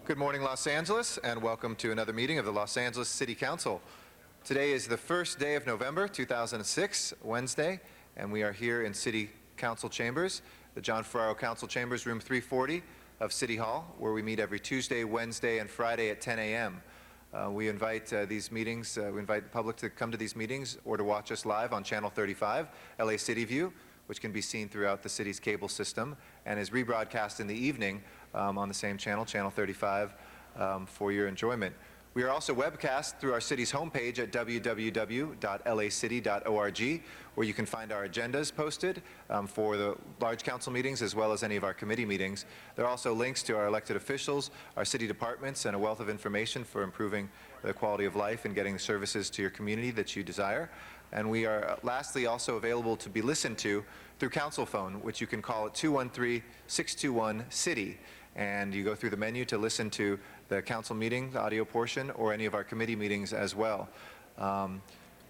Good morning, Los Angeles, and welcome to another meeting of the Los Angeles City Council. Today is the first day of November 2006, Wednesday, and we are here in City Council Chambers, the John Ferraro Council Chambers, room 340 of City Hall, where we meet every Tuesday, Wednesday, and Friday at 10 a.m. We invite these meetings, we invite the public to come to these meetings or to watch us live on Channel 35, LA City View, which can be seen throughout the city's cable system and is rebroadcast in the evening on the same channel, Channel 35, for your enjoyment. We are also webcast through our city's homepage at www.lacity.org, where you can find our agendas posted for the large council meetings as well as any of our committee meetings. There are also links to our elected officials, our city departments, and a wealth of information for improving the quality of life and getting the services to your community that you desire. And we are lastly also available to be listened to through Council Phone, which you can call at 213-621-CITY. And you go through the menu to listen to the council meeting, the audio portion, or any of our committee meetings as well.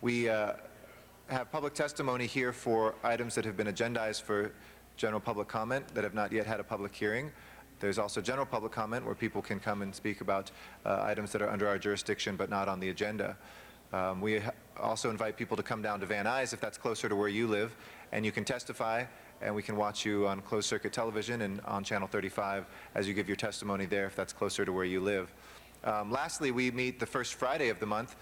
We have public testimony here for items that have been agendized for general public comment that have not yet had a public hearing. There's also general public comment where people can come and speak about items that are under our jurisdiction but not on the agenda. We also invite people to come down to Van Nuys if that's closer to where you live, and you can testify, and we can watch you on closed circuit television and on Channel 35 as you give your testimony there if that's closer to where you live. Lastly, we meet the first Friday of the month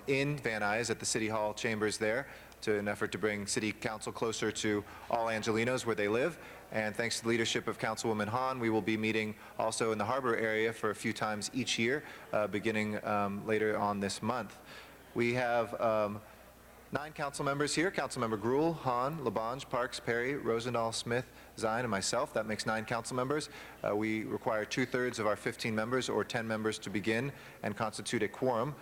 in Van Nuys at the City Hall chambers there to an effort to bring City Council closer to all Angelenos where they live. And thanks to the leadership of Councilwoman Hahn, we will be meeting also in the Harbor area for a few times each year, beginning later on this month. We have 9 council members here: Councilmember Gruhl, Hahn, Labange, Parks, Perry, Rosendahl, Smith, Zine, and myself. That makes 9 council members. We require 2/3 of our 15 members or 10 members to begin and constitute a quorum.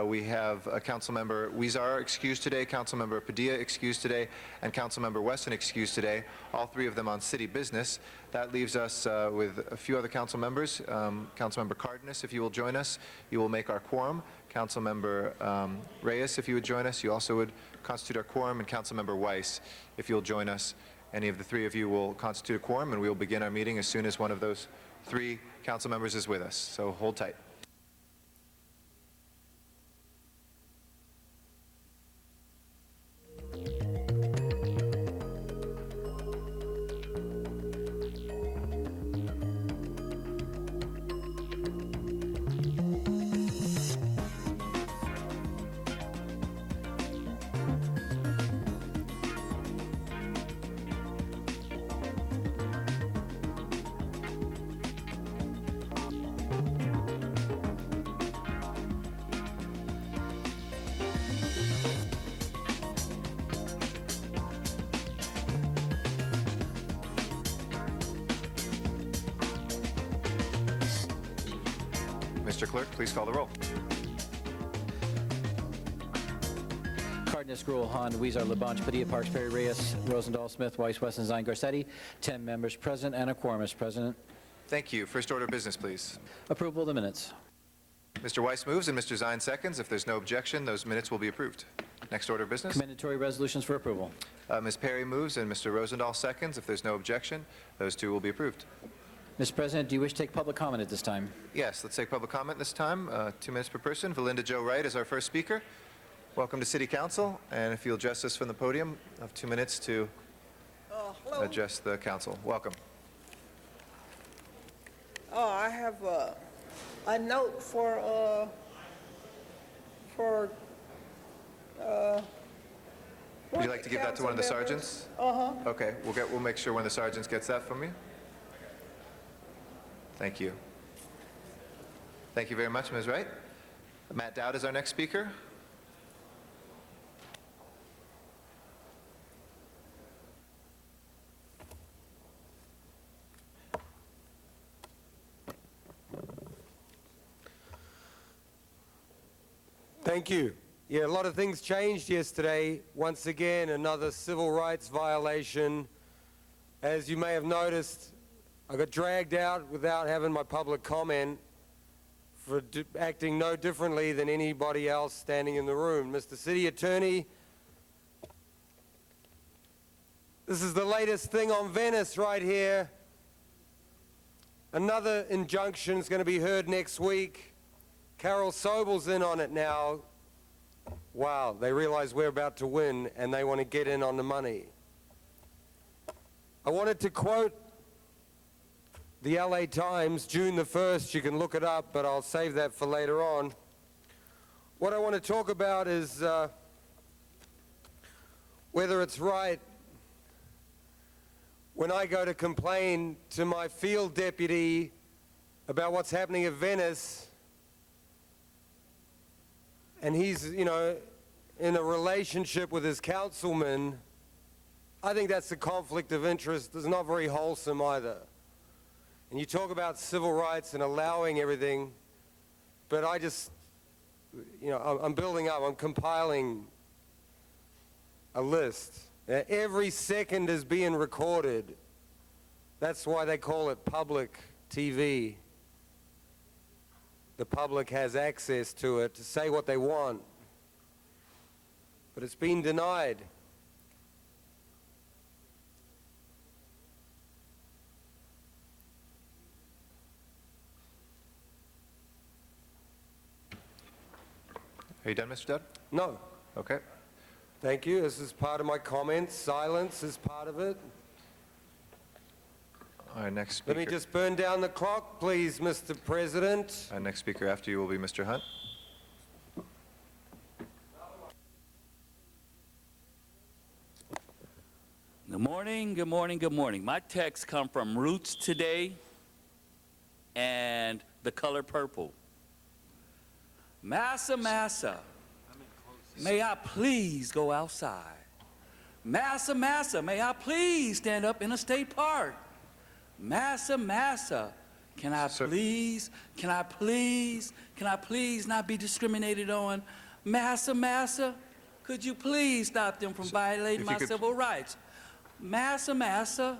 We have Councilmember Huizar excused today, Councilmember Padilla excused today, and Councilmember Wesson excused today, all 3 of them on city business. That leaves us with a few other council members. Councilmember Cardenas, if you will join us, you will make our quorum. Councilmember Reyes, if you would join us, you also would constitute our quorum, and Councilmember Weiss, if you'll join us. Any of the 3 of you will constitute a quorum, and we will begin our meeting as soon as one of those 3 council members is with us. So hold tight. Mr. Clerk, please call the roll. Cardenas, Gruhl, Hahn, Huizar, Labange, Padilla, Parks, Perry, Reyes, Rosendahl, Smith, Weiss, Wesson, Zine, Garcetti. 10 members present and a quorum, Mr. President. Thank you. First order of business, please. Approval of the minutes. Mr. Weiss moves and Mr. Zine seconds. If there's no objection, those minutes will be approved. Next order of business. Commendatory resolutions for approval. Ms. Perry moves and Mr. Rosendahl seconds. If there's no objection, those 2 will be approved. Mr. President, do you wish to take public comment at this time? Yes, let's take public comment this time. 2 minutes per person. Valinda Jo Wright is our first speaker. Welcome to City Council, and if you'll address us from the podium, I have 2 minutes to address the council. Welcome. I have a note for Would you like to give that to one of the sergeants? Okay, we'll make sure one of the sergeants gets that from you. Thank you. Thank you very much, Ms. Wright. Matt Dowd is our next speaker. Thank you. Yeah, a lot of things changed yesterday. Once again, another civil rights violation. As you may have noticed, I got dragged out without having my public comment for acting no differently than anybody else standing in the room. Mr. City Attorney, this is the latest thing on Venice right here. Another injunction is going to be heard next week. Carol Sobel's in on it now. Wow, they realize we're about to win and they want to get in on the money. I wanted to quote the LA Times, June the 1st. You can look it up, but I'll save that for later on. What I want to talk about is whether it's right when I go to complain to my field deputy about what's happening at Venice, and he's, you know, in a relationship with his councilman. I think that's a conflict of interest. It's not very wholesome either. And you talk about civil rights and allowing everything, but I just, you know, I'm building up, I'm compiling a list. Every second is being recorded. That's why they call it public TV. The public has access to it to say what they want. but it's been denied. Are you done, Mr. Dowd? No. Okay. Thank you. This is part of my comments. Silence is part of it. Our next Let speaker. me just burn down the clock, please, Mr. President. Our next speaker after you will be Mr. Hunt. Good morning, good morning, good morning. My texts come from Roots Today and the color purple. Massa, massa, may I please go outside? Massa, massa, may I please stand up in a state park? Massa, massa, can I Sir. please not be discriminated on? Massa, massa, could you please stop them from violating if you my could- civil rights? Massa, massa,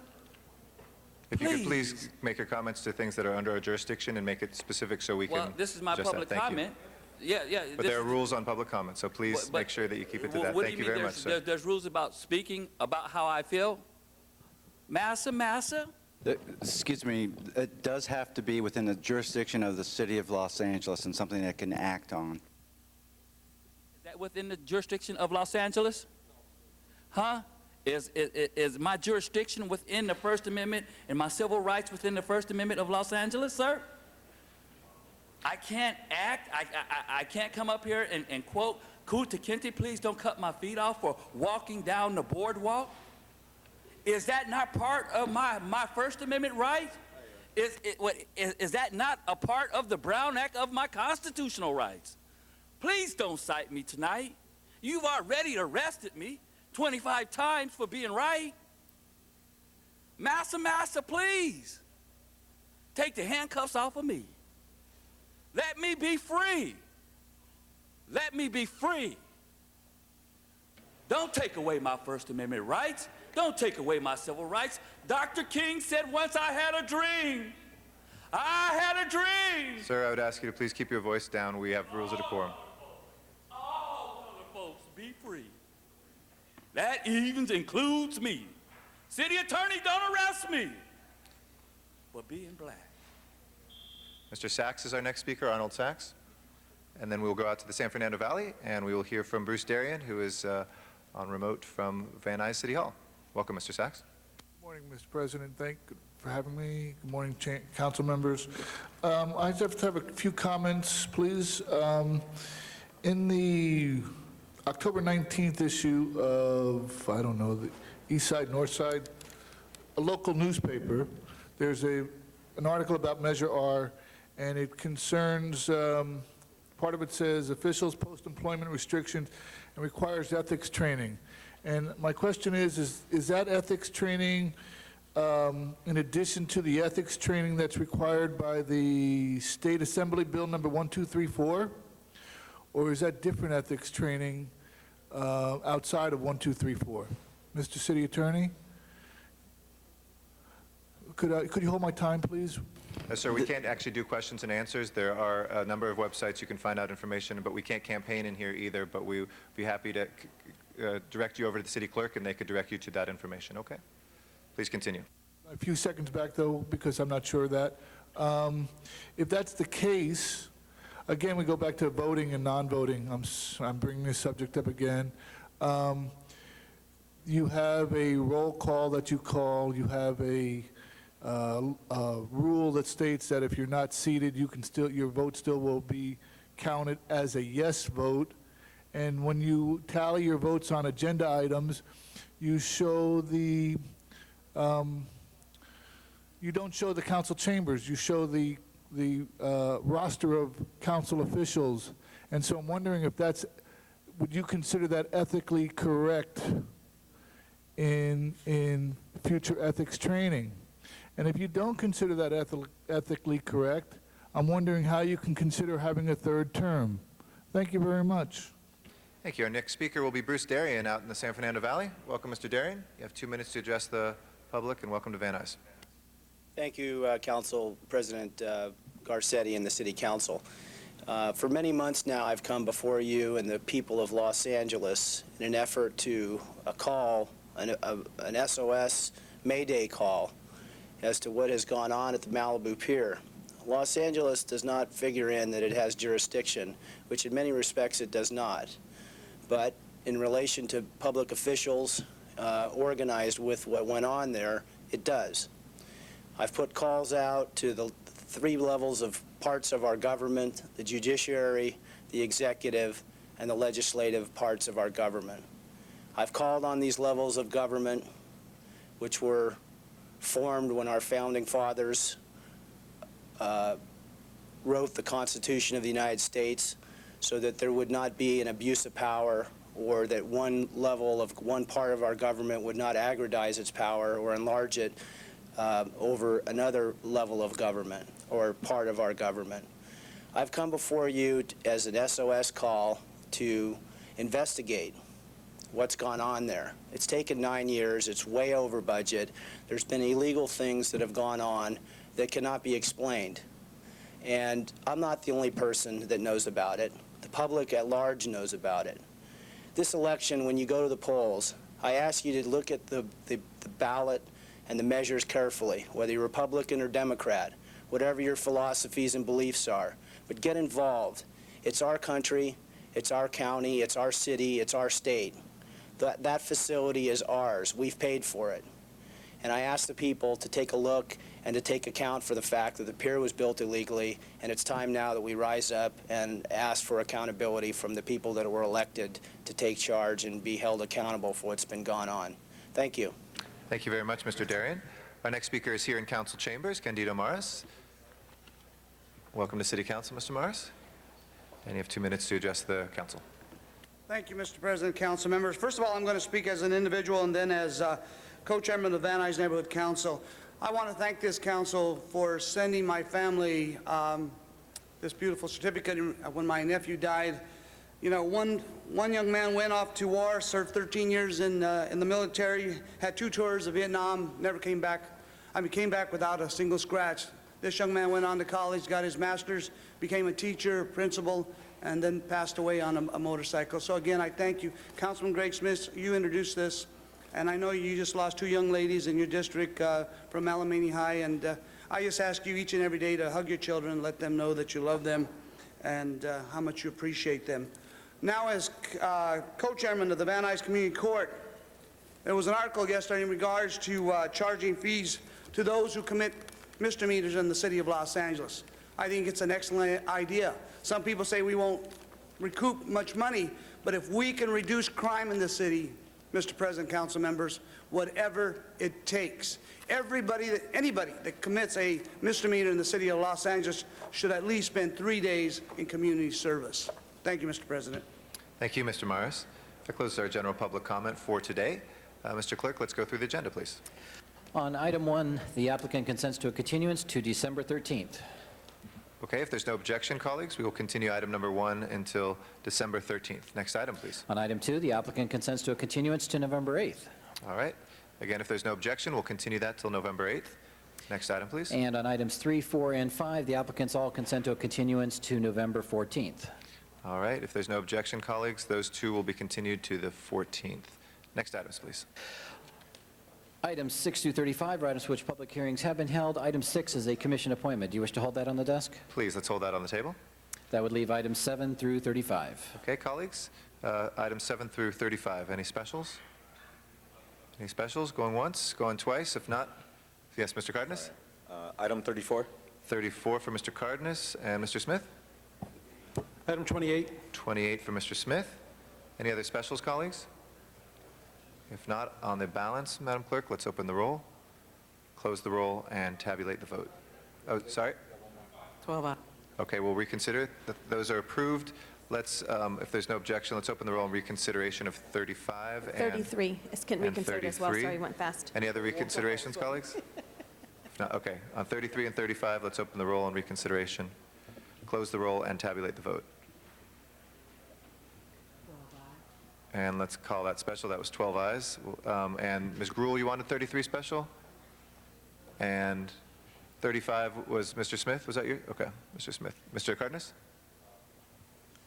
If you could Please. please make your comments to things that are under our jurisdiction and make it specific so we can well, this is my adjust that. public Thank you. comment. Yeah, yeah. But this there are is- rules on public comment, so please but- make sure that you keep it to Wh- that. what do Thank you mean very much, there's- sir. There's rules about speaking about how I feel? Massa, massa? Excuse me, it does have to be within the jurisdiction of the city of Los Angeles and something that can act on. Is that within the jurisdiction of Los Angeles? Huh? Is my jurisdiction within the First Amendment and my civil rights within the First Amendment of Los Angeles, sir? I can't act, I can't come up here and quote, Kunta Kinte, please don't cut my feet off for walking down the boardwalk? Is that not part of my First Amendment right? Is that not a part of the Brown Act of my constitutional rights? Please don't cite me tonight. You've already arrested me 25 times for being right. Massa, massa, please. Take the handcuffs off of me. Let me be free. Let me be free. Don't take away my First Amendment rights. Don't take away my civil rights. Dr. King said once I had a dream. I had a dream. Sir, I would ask you to please keep your voice down. We have rules of decorum. All colored folks be free. That even includes me. City attorney, don't arrest me for being black. Mr. Sachs is our next speaker, Arnold Sachs. And then we'll go out to the San Fernando Valley, and we will hear from Bruce Darien, who is on remote from Van Nuys City Hall. Welcome, Mr. Sachs. Good morning, Mr. President. Thank you for having me. Good morning, council members. I just have a few comments, please. In the October 19th issue of, I don't know, the East Side, North Side, a local newspaper, there's an article about Measure R, and it concerns, part of it says, officials post-employment restrictions and requires ethics training. And my question is that ethics training in addition to the ethics training that's required by the State Assembly Bill number 1234? Or is that different ethics training outside of 1234? Mr. City Attorney? Could you hold my time, please? Sir, we can't actually do questions and answers. There are a number of websites you can find out information, but we can't campaign in here either. But we'd be happy to direct you over to the city clerk, and they could direct you to that information. Okay? Please continue. A few seconds back, though, because I'm not sure of that. If that's the case, again, we go back to voting and non-voting. I'm bringing this subject up again. You have a roll call that you call. You have a rule that states that if you're not seated, you can still, your vote still will be counted as a yes vote. And when you tally your votes on agenda items, you show the, you don't show the council chambers, you show the roster of council officials. And so I'm wondering if that's, would you consider that ethically correct in future ethics training? And if you don't consider that ethically correct, I'm wondering how you can consider having a third term. Thank you very much. Thank you. Our next speaker will be Bruce Darien out in the San Fernando Valley. Welcome, Mr. Darien. You have 2 minutes to address the public, and welcome to Van Nuys. Thank you, Council President Garcetti and the City Council. For many months now, I've come before you and the people of Los Angeles in an effort to call an SOS Mayday call as to what has gone on at the Malibu Pier. Los Angeles does not figure in that it has jurisdiction, which in many respects it does not. But in relation to public officials organized with what went on there, it does. I've put calls out to the 3 levels of parts of our government: the judiciary, the executive, and the legislative parts of our government. I've called on these levels of government, which were formed when our founding fathers wrote the Constitution of the United States, so that there would not be an abuse of power, or that one part of our government would not aggrandize its power or enlarge it over another level of government or part of our government. I've come before you as an SOS call to investigate what's gone on there. It's taken 9 years. It's way over budget. There's been illegal things that have gone on that cannot be explained. And I'm not the only person that knows about it. The public at large knows about it. This election, when you go to the polls, I ask you to look at the ballot and the measures carefully, whether you're Republican or Democrat, whatever your philosophies and beliefs are. But get involved. It's our country, it's our county, it's our city, it's our state. That facility is ours. We've paid for it. And I ask the people to take a look and to take account for the fact that the pier was built illegally, and it's time now that we rise up and ask for accountability from the people that were elected to take charge and be held accountable for what's been gone on. Thank you. Thank you very much, Mr. Darian. Our next speaker is here in Council Chambers, Candido Maras. Welcome to City Council, Mr. Maras. And you have 2 minutes to address the council. Thank you, Mr. President, council members. First of all, I'm going to speak as an individual and then as co-chairman of the Van Nuys Neighborhood Council. I want to thank this council for sending my family this beautiful certificate when my nephew died. You know, one young man went off to war, served 13 years in the military, had 2 tours of Vietnam, never came back. I mean, came back without a single scratch. This young man went on to college, got his master's, became a teacher, principal, and then passed away on a motorcycle. So again, I thank you. Councilman Greg Smith, you introduced this, and I know you just lost 2 young ladies in your district from Alamany High, and I just ask you each and every day to hug your children and let them know that you love them and how much you appreciate them. Now, as co-chairman of the Van Nuys Community Court, there was an article yesterday in regards to charging fees to those who commit misdemeanors in the city of Los Angeles. I think it's an excellent idea. Some people say we won't recoup much money, but if we can reduce crime in the city, Mr. President, council members, whatever it takes. Anybody that commits a misdemeanor in the city of Los Angeles should at least spend 3 days in community service. Thank you, Mr. President. Thank you, Mr. Maras. That closes our general public comment for today. Mr. Clerk, let's go through the agenda, please. On item 1, the applicant consents to a continuance to December 13th. Okay, if there's no objection, colleagues, we will continue item number 1 until December 13th. Next item, please. On item 2, the applicant consents to a continuance to November 8th. All right. Again, if there's no objection, we'll continue that till November 8th. Next item, please. And on items 3, 4, and 5, the applicants all consent to a continuance to November 14th. All right. If there's no objection, colleagues, those 2 will be continued to the 14th. Next items, please. Items 6 through 35 are items for which public hearings have been held. Item 6 is a commission appointment. Do you wish to hold that on the desk? Please, let's hold that on the table. That would leave items 7 through 35. Okay, colleagues. Items 7 through 35. Any specials? Any specials? Going once? Going twice? If not, yes, Mr. Cardenas? Item 34. 34 for Mr. Cardenas. And Mr. Smith? Item 28. 28 for Mr. Smith. Any other specials, colleagues? If not, on the balance, Madam Clerk, let's open the roll, close the roll, and tabulate the vote. Oh, sorry? 12 Okay, we'll reconsider. Those are approved. Let's, if there's no objection, let's open the roll on reconsideration of 35 and 33. It's can and reconsidered as well. 33. Sorry, went fast. Any other reconsiderations, colleagues? If not, okay. On 33 and 35, let's open the roll on reconsideration, close the roll, and tabulate the vote. And let's call that special. That was 12 ayes. And Ms. Gruhl, you wanted 33 special? And 35 was Mr. Smith? Was that you? Okay, Mr. Smith. Mr. Cardenas?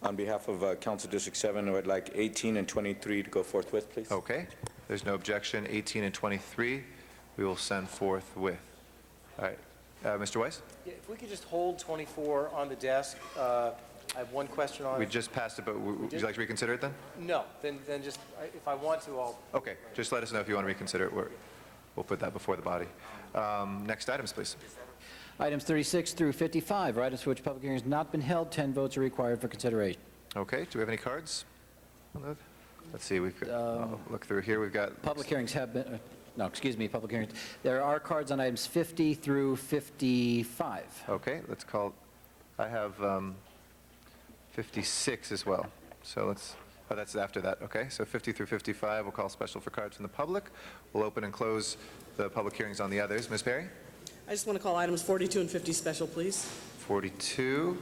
On behalf of Council District 7, I would like 18 and 23 to go forthwith, please. Okay, there's no objection. 18 and 23, we will send forthwith. All right, Mr. Weiss? Yeah, if we could just hold 24 on the desk, I have one question on We it. just passed it, but would you like to reconsider it then? No, then just, if I want to, I'll, Okay, just let us know if you want to reconsider it. We'll put that before the body. Next items, please. Items 36 through 55 are items for which public hearings have not been held. 10 votes are required for consideration. Okay, do we have any cards? Let's see, we've got, I'll look through here. We've got, Public hearings have been, no, excuse me, public hearings. There are cards on items 50 through 55. okay, let's call, I have 56 as well. So let's, oh, that's after that, okay. So 50 through 55, we'll call special for cards from the public. We'll open and close the public hearings on the others. Ms. Perry? I just want to call items 42 and 50 special, please. 42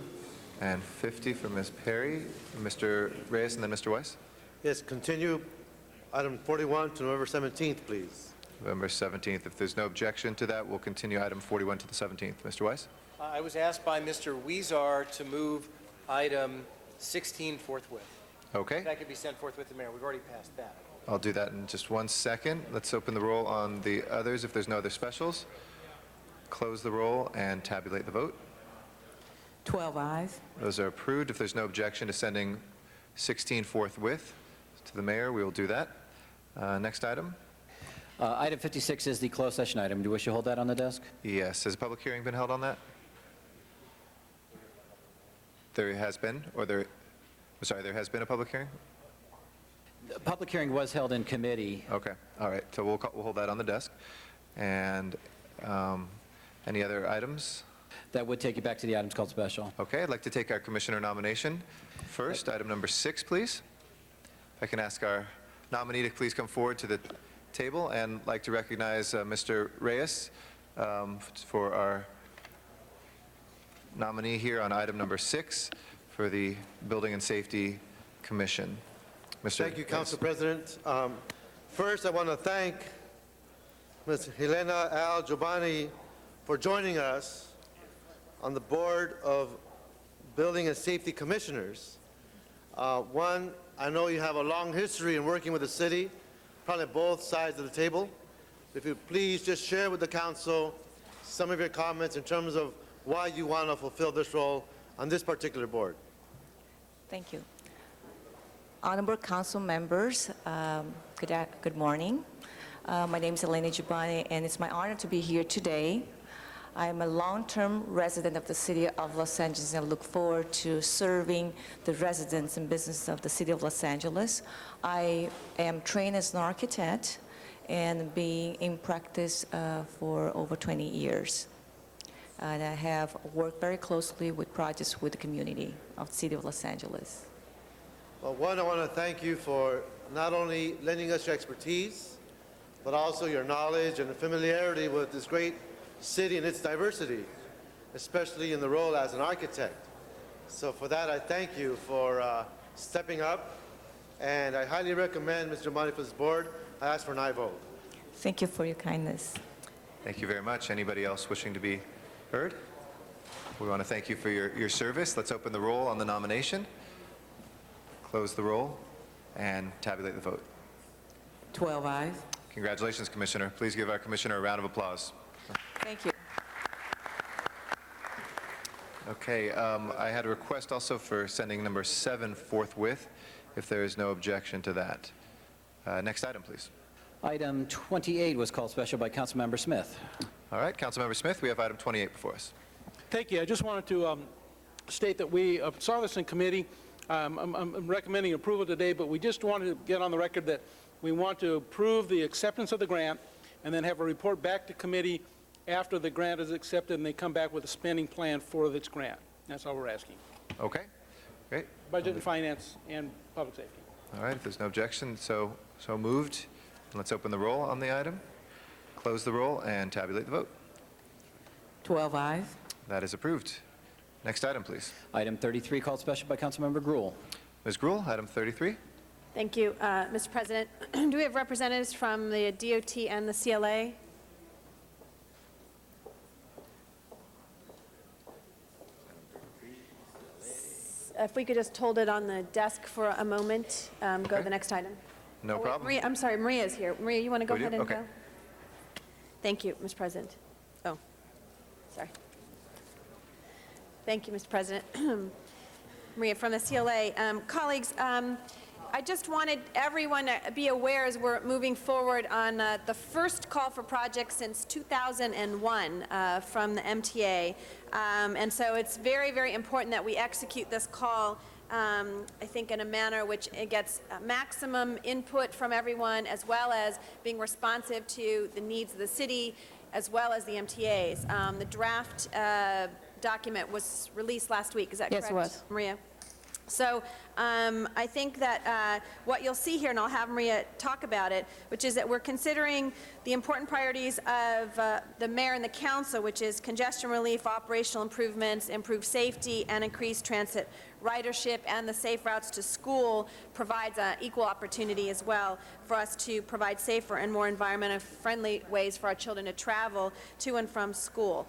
and 50 for Ms. Perry. Mr. Reyes and then Mr. Weiss? Yes, continue item 41 to November 17th, please. November 17th. If there's no objection to that, we'll continue item 41 to the 17th. Mr. Weiss? I was asked by Mr. Weezer to move item 16 forthwith. Okay, That could be sent forthwith to the mayor. We've already passed that. I'll do that in just 1 second. Let's open the roll on the others if there's no other specials. Close the roll and tabulate the vote. 12 ayes. Those are approved. If there's no objection to sending 16 forthwith to the mayor, we will do that. Next item? Item 56 is the closed session item. Do you wish to hold that on the desk? Yes. Has a public hearing been held on that? There has been, or there, I'm sorry, there has been a public hearing? The public hearing was held in committee. Okay, all right. So we'll hold that on the desk. And any other items? That would take you back to the items called special. Okay, I'd like to take our commissioner nomination first. Item number 6, please. If I can ask our nominee to please come forward to the table, and like to recognize Mr. Reyes for our nominee here on item number 6 for the Building and Safety Commission. Mr. Thank you, Reyes. Council President. First, I want to thank Ms. Helena Al Jobani for joining us on the Board of Building and Safety Commissioners. One, I know you have a long history in working with the city, probably both sides of the table. If you please just share with the council some of your comments in terms of why you want to fulfill this role on this particular board. Thank you. Honorable council members, good morning. My name is Elena Giovanni, and it's my honor to be here today. I am a long-term resident of the city of Los Angeles and look forward to serving the residents and businesses of the city of Los Angeles. I am trained as an architect and being in practice for over 20 years. And I have worked very closely with projects with the community of the city of Los Angeles. Well, one, I want to thank you for not only lending us your expertise, but also your knowledge and familiarity with this great city and its diversity, especially in the role as an architect. So for that, I thank you for stepping up, and I highly recommend Mr. Monti for this board. I ask for an aye vote. Thank you for your kindness. Thank you very much. Anybody else wishing to be heard? We want to thank you for your service. Let's open the roll on the nomination, close the roll, and tabulate the vote. 12 ayes. Congratulations, Commissioner. Please give our Commissioner a round of applause. Thank you. Okay, I had a request also for sending number 7 forthwith, if there is no objection to that. Next item, please. Item 28 was called special by Councilmember Smith. All right, Councilmember Smith, we have item 28 before us. Thank you. I just wanted to state that we saw this in committee. I'm recommending approval today, but we just wanted to get on the record that we want to approve the acceptance of the grant and then have a report back to committee after the grant is accepted and they come back with a spending plan for this grant. That's all we're asking. Okay, great. Budget and finance and public safety. All right, if there's no objection, so moved. Let's open the roll on the item, close the roll, and tabulate the vote. 12 ayes. That is approved. Next item, please. Item 33 called special by Councilmember Gruhl. Ms. Gruhl, item 33. Thank you, Mr. President. Do we have representatives from the DOT and the CLA? if we could just hold it on the desk for a moment, go to the next item. No Oh, wait, problem. Maria, I'm sorry, Maria's here. Maria, you want to go We do? ahead and Okay. go? Thank you, Mr. President. Oh, sorry. Thank you, Mr. President. Maria from the CLA. Colleagues, I just wanted everyone to be aware as we're moving forward on the first call for projects since 2001 from the MTA. And so it's very, very important that we execute this call, I think, in a manner which it gets maximum input from everyone, as well as being responsive to the needs of the city, as well as the MTAs. The draft document was released last week, is that correct? Yes, it was. Maria? So I think that what you'll see here, and I'll have Maria talk about it, which is that we're considering the important priorities of the mayor and the council, which is congestion relief, operational improvements, improved safety, and increased transit ridership, and the safe routes to school provides equal opportunity as well for us to provide safer and more environmentally friendly ways for our children to travel to and from school.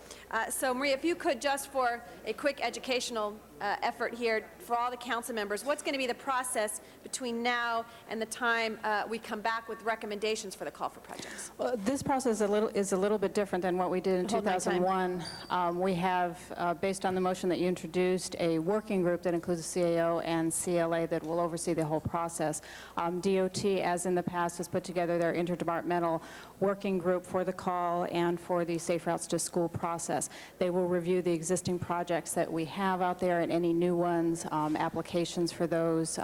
So Maria, if you could, just for a quick educational effort here for all the council members, what's going to be the process between now and the time we come back with recommendations for the call for projects? Well, this process is a little bit different than what we did in Hold my time. 2001. We have, based on the motion that you introduced, a working group that includes the CAO and CLA that will oversee the whole process. DOT, as in the past, has put together their interdepartmental working group for the call and for the Safe Routes to School process. They will review the existing projects that we have out there and any new ones, applications for those,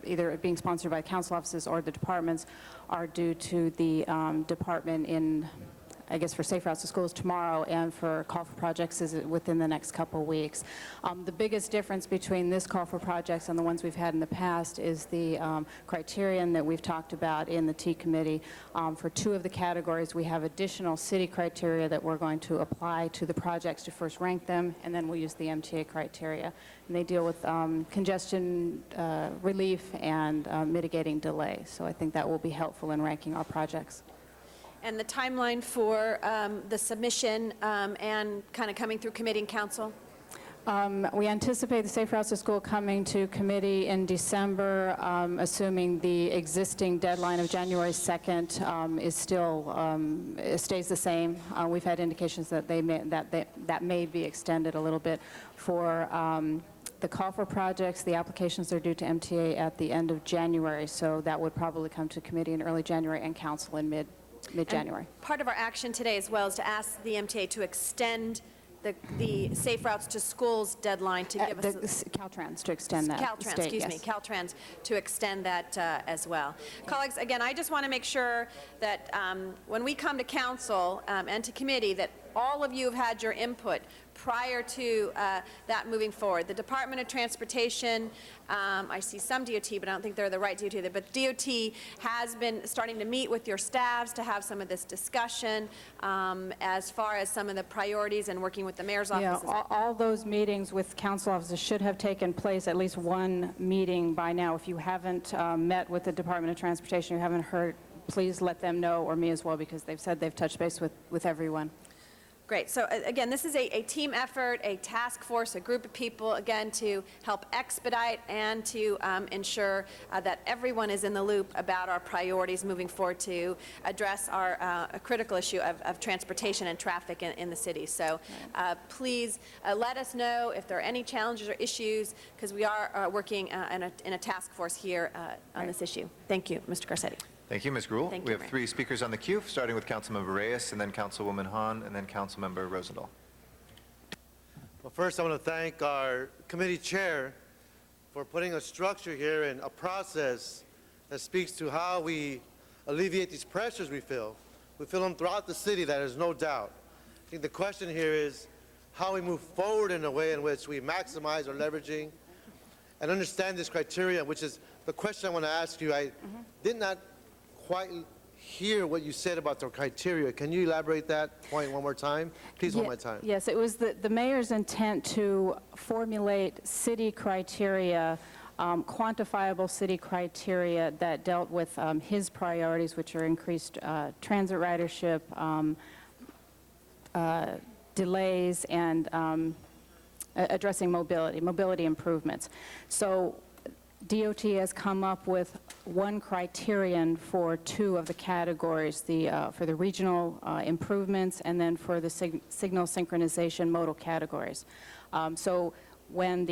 either being sponsored by council offices or the departments, are due to the department in, I guess, for Safe Routes to Schools tomorrow, and for call for projects is within the next couple weeks. The biggest difference between this call for projects and the ones we've had in the past is the criterion that we've talked about in the T committee. For two of the categories, we have additional city criteria that we're going to apply to the projects to first rank them, and then we'll use the MTA criteria. And they deal with congestion relief and mitigating delay. So I think that will be helpful in ranking our projects. And the timeline for the submission and kind of coming through committee and council? We anticipate the Safe Routes to School coming to committee in December, assuming the existing deadline of January 2nd is still, stays the same. We've had indications that that may be extended a little bit. For the call for projects, the applications are due to MTA at the end of January, so that would probably come to committee in early January and council in mid-January. Part of our action today as well is to ask the MTA to extend the Safe Routes to Schools deadline to give us... Caltrans to extend that. Caltrans, State, excuse me, yes. Caltrans to extend that as well. Colleagues, again, I just want to make sure that when we come to council and to committee, that all of you have had your input prior to that moving forward. The Department of Transportation, I see some DOT, but I don't think they're the right DOT, but DOT has been starting to meet with your staffs to have some of this discussion as far as some of the priorities and working with the mayor's office. Yeah, all those meetings with council officers should have taken place, at least one meeting by now. If you haven't met with the Department of Transportation, you haven't heard, please let them know, or me as well, because they've said they've touched base with everyone. Great. So again, this is a team effort, a task force, a group of people, again, to help expedite and to ensure that everyone is in the loop about our priorities moving forward to address our a critical issue of transportation and traffic in the city. So please let us know if there are any challenges or issues, because we are working in a task force here on this issue. Thank you, Mr. Garcetti. Thank you, Ms. Gruhl. Thank We you, have three speakers on the queue, starting with Councilmember Reyes, and then Councilwoman Hahn, and then Councilmember Rosendahl. Well, first, I want to thank our committee chair for putting a structure here and a process that speaks to how we alleviate these pressures we feel. We feel them throughout the city, that is no doubt. I think the question here is how we move forward in a way in which we maximize our leveraging and understand this criteria, which is the question I want to ask you. I did not quite hear what you said about the criteria. Can you elaborate that point one more time? Please, one more time. Yes, it was the mayor's intent to formulate city criteria, quantifiable city criteria that dealt with his priorities, which are increased transit ridership, delays, and addressing mobility improvements. So DOT has come up with one criterion for two of the categories, for the regional improvements and then for the signal synchronization modal categories. So when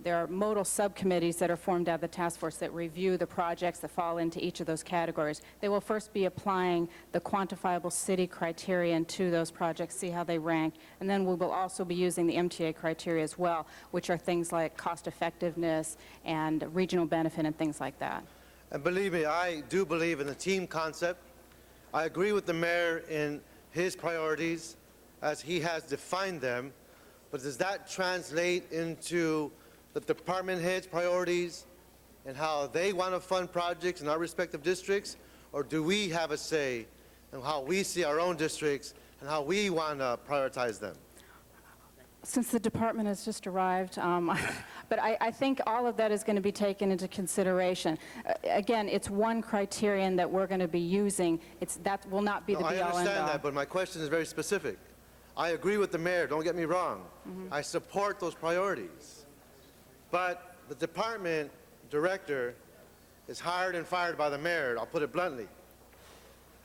there are modal subcommittees that are formed out of the task force that review the projects that fall into each of those categories, they will first be applying the quantifiable city criterion to those projects, see how they rank, and then we will also be using the MTA criteria as well, which are things like cost effectiveness and regional benefit and things like that. And believe me, I do believe in the team concept. I agree with the mayor in his priorities as he has defined them, but does that translate into the department heads' priorities and how they want to fund projects in our respective districts? Or do we have a say in how we see our own districts and how we want to prioritize them? Since the department has just arrived, but I think all of that is going to be taken into consideration. Again, it's one criterion that we're going to be using. That will not be the be-all, end-all. I understand that, but my question is very specific. I agree with the mayor, don't get me wrong. I support those priorities. But the department director is hired and fired by the mayor, I'll put it bluntly.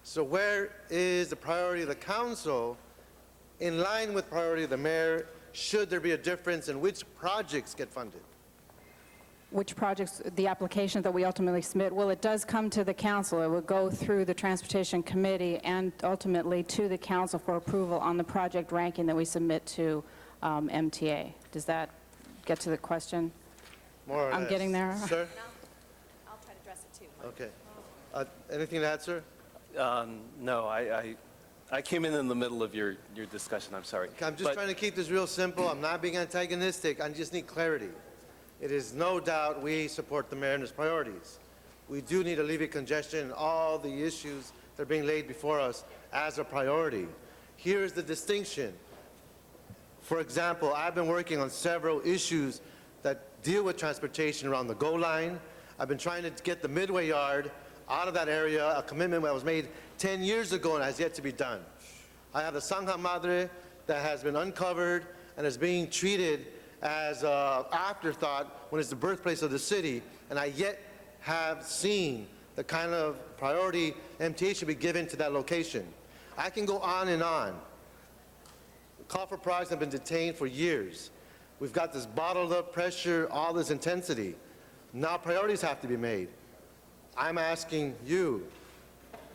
So where is the priority of the council in line with priority of the mayor? Should there be a difference in which projects get funded? Which projects, the application that we ultimately submit, well, it does come to the council. It will go through the Transportation Committee and ultimately to the council for approval on the project ranking that we submit to MTA. Does that get to the question? More or I'm less. getting there. Sir? I'll try to address it too. Okay. Anything to add, sir? No, I came in the middle of your discussion, I'm sorry. I'm just trying to keep this real simple. I'm not being antagonistic. I just need clarity. It is no doubt we support the mayor and his priorities. We do need to alleviate congestion and all the issues that are being laid before us as a priority. Here is the distinction. For example, I've been working on several issues that deal with transportation around the goal line. I've been trying to get the Midway Yard out of that area, a commitment that was made 10 years ago and has yet to be done. I have the Sangha Madre that has been uncovered and is being treated as an afterthought when it's the birthplace of the city, and I yet have seen the kind of priority MTA should be given to that location. I can go on and on. Call for products have been detained for years. We've got this bottled up pressure, all this intensity. Now priorities have to be made. I'm asking you,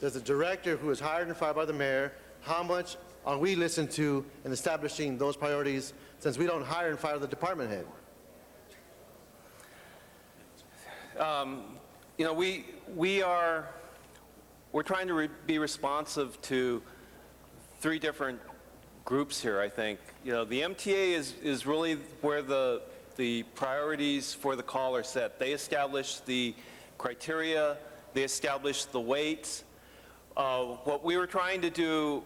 does the director who is hired and fired by the mayor, how much are we listened to in establishing those priorities since we don't hire and fire the department head? You know, we're trying to be responsive to three different groups here, I think. You know, the MTA is really where the priorities for the call are set. They establish the criteria, they establish the weights. What we were trying to do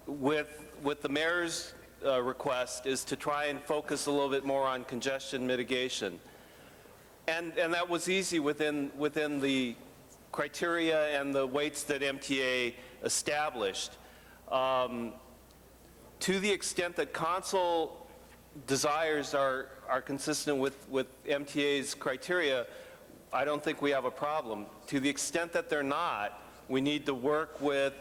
with the mayor's request is to try and focus a little bit more on congestion mitigation. And that was easy within the criteria and the weights that MTA established. To the extent that council desires are consistent with MTA's criteria, I don't think we have a problem. To the extent that they're not, we need to work with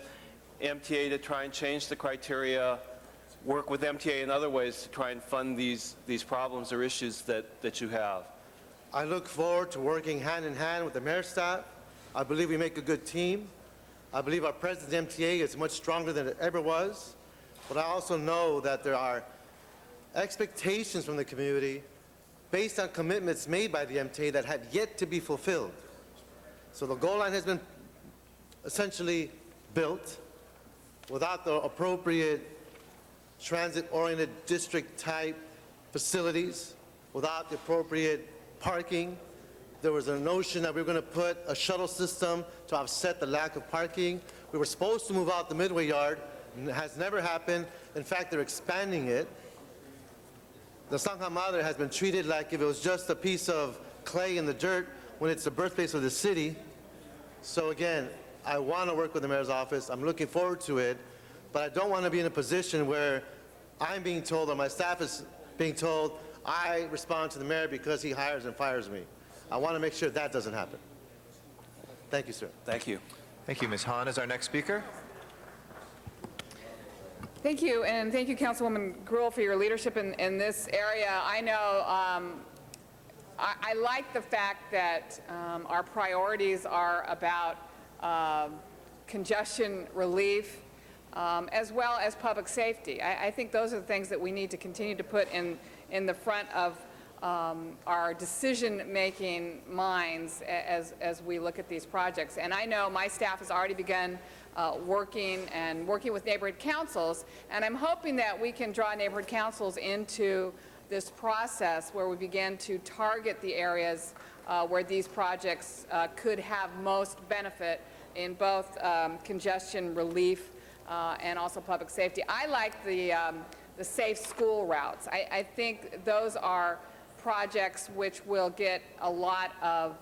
MTA to try and change the criteria, work with MTA in other ways to try and fund these problems or issues that you have. I look forward to working hand in hand with the mayor's staff. I believe we make a good team. I believe our president of MTA is much stronger than it ever was. But I also know that there are expectations from the community based on commitments made by the MTA that have yet to be fulfilled. So the goal line has been essentially built without the appropriate transit-oriented district-type facilities, without the appropriate parking. There was a notion that we were going to put a shuttle system to offset the lack of parking. We were supposed to move out the Midway Yard. It has never happened. In fact, they're expanding it. The Sangha Madre has been treated like if it was just a piece of clay in the dirt when it's the birthplace of the city. So again, I want to work with the mayor's office. I'm looking forward to it. But I don't want to be in a position where I'm being told, or my staff is being told, I respond to the mayor because he hires and fires me. I want to make sure that doesn't happen. Thank you, sir. Thank you. Thank you. Ms. Han is our next speaker. Thank you, and thank you, Councilwoman Gruhl, for your leadership in this area. I know I like the fact that our priorities are about congestion relief as well as public safety. I think those are the things that we need to continue to put in the front of our decision-making minds as we look at these projects. And I know my staff has already begun working with neighborhood councils, and I'm hoping that we can draw neighborhood councils into this process where we begin to target the areas where these projects could have most benefit in both congestion relief and also public safety. I like the safe school routes. I think those are projects which will get a lot of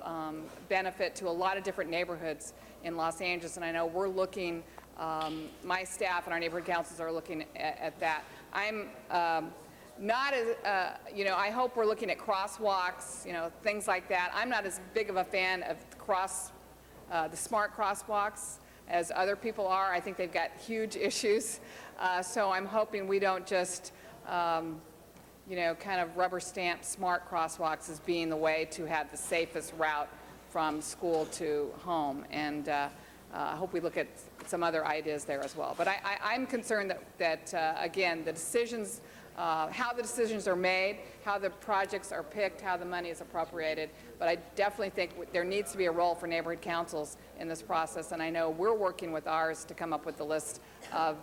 benefit to a lot of different neighborhoods in Los Angeles, and I know we're looking, my staff and our neighborhood councils are looking at that. I'm not as, I hope we're looking at crosswalks, things like that. I'm not as big of a fan of the smart crosswalks as other people are. I think they've got huge issues. So I'm hoping we don't just, kind of rubber stamp smart crosswalks as being the way to have the safest route from school to home. And I hope we look at some other ideas there as well. But I'm concerned that again, the decisions, how the decisions are made, how the projects are picked, how the money is appropriated. But I definitely think there needs to be a role for neighborhood councils in this process. And I know we're working with ours to come up with the list of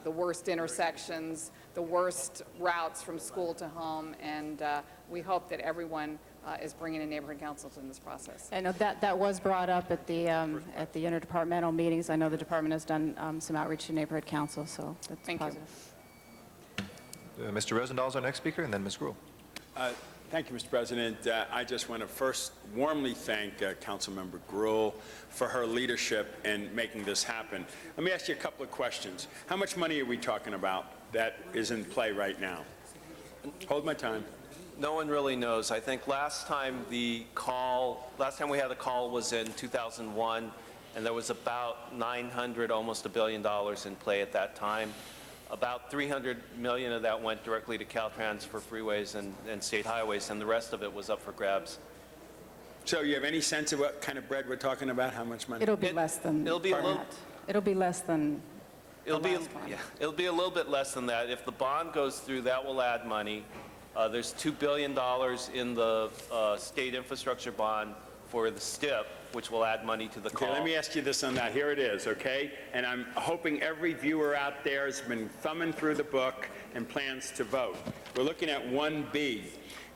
the worst intersections, the worst routes from school to home. And we hope that everyone is bringing in neighborhood councils in this process. I know that was brought up at the interdepartmental meetings. I know the department has done some outreach to neighborhood councils, so that's positive. Mr. Rosendahl is our next speaker, and then Ms. Gruhl. Thank you, Mr. President. I just want to first warmly thank Councilmember Gruhl for her leadership in making this happen. Let me ask you a couple of questions. How much money are we talking about that is in play right now? Hold my time. No one really knows. I think last time we had a call was in 2001, and there was about $900, almost $1 billion in play at that time. About $300 million of that went directly to Caltrans for freeways and state highways, and the rest of it was up for grabs. So you have any sense of what kind of bread we're talking about? How much money? It'll be less than It'll be a little. It'll be less than It'll be a little bit less than that. If the bond goes through, that will add money. There's $2 billion in the state infrastructure bond for the STIP, which will add money to the call. Okay, let me ask you this on that. Here it is, okay? And I'm hoping every viewer out there has been thumbing through the book and plans to vote. We're looking at 1B.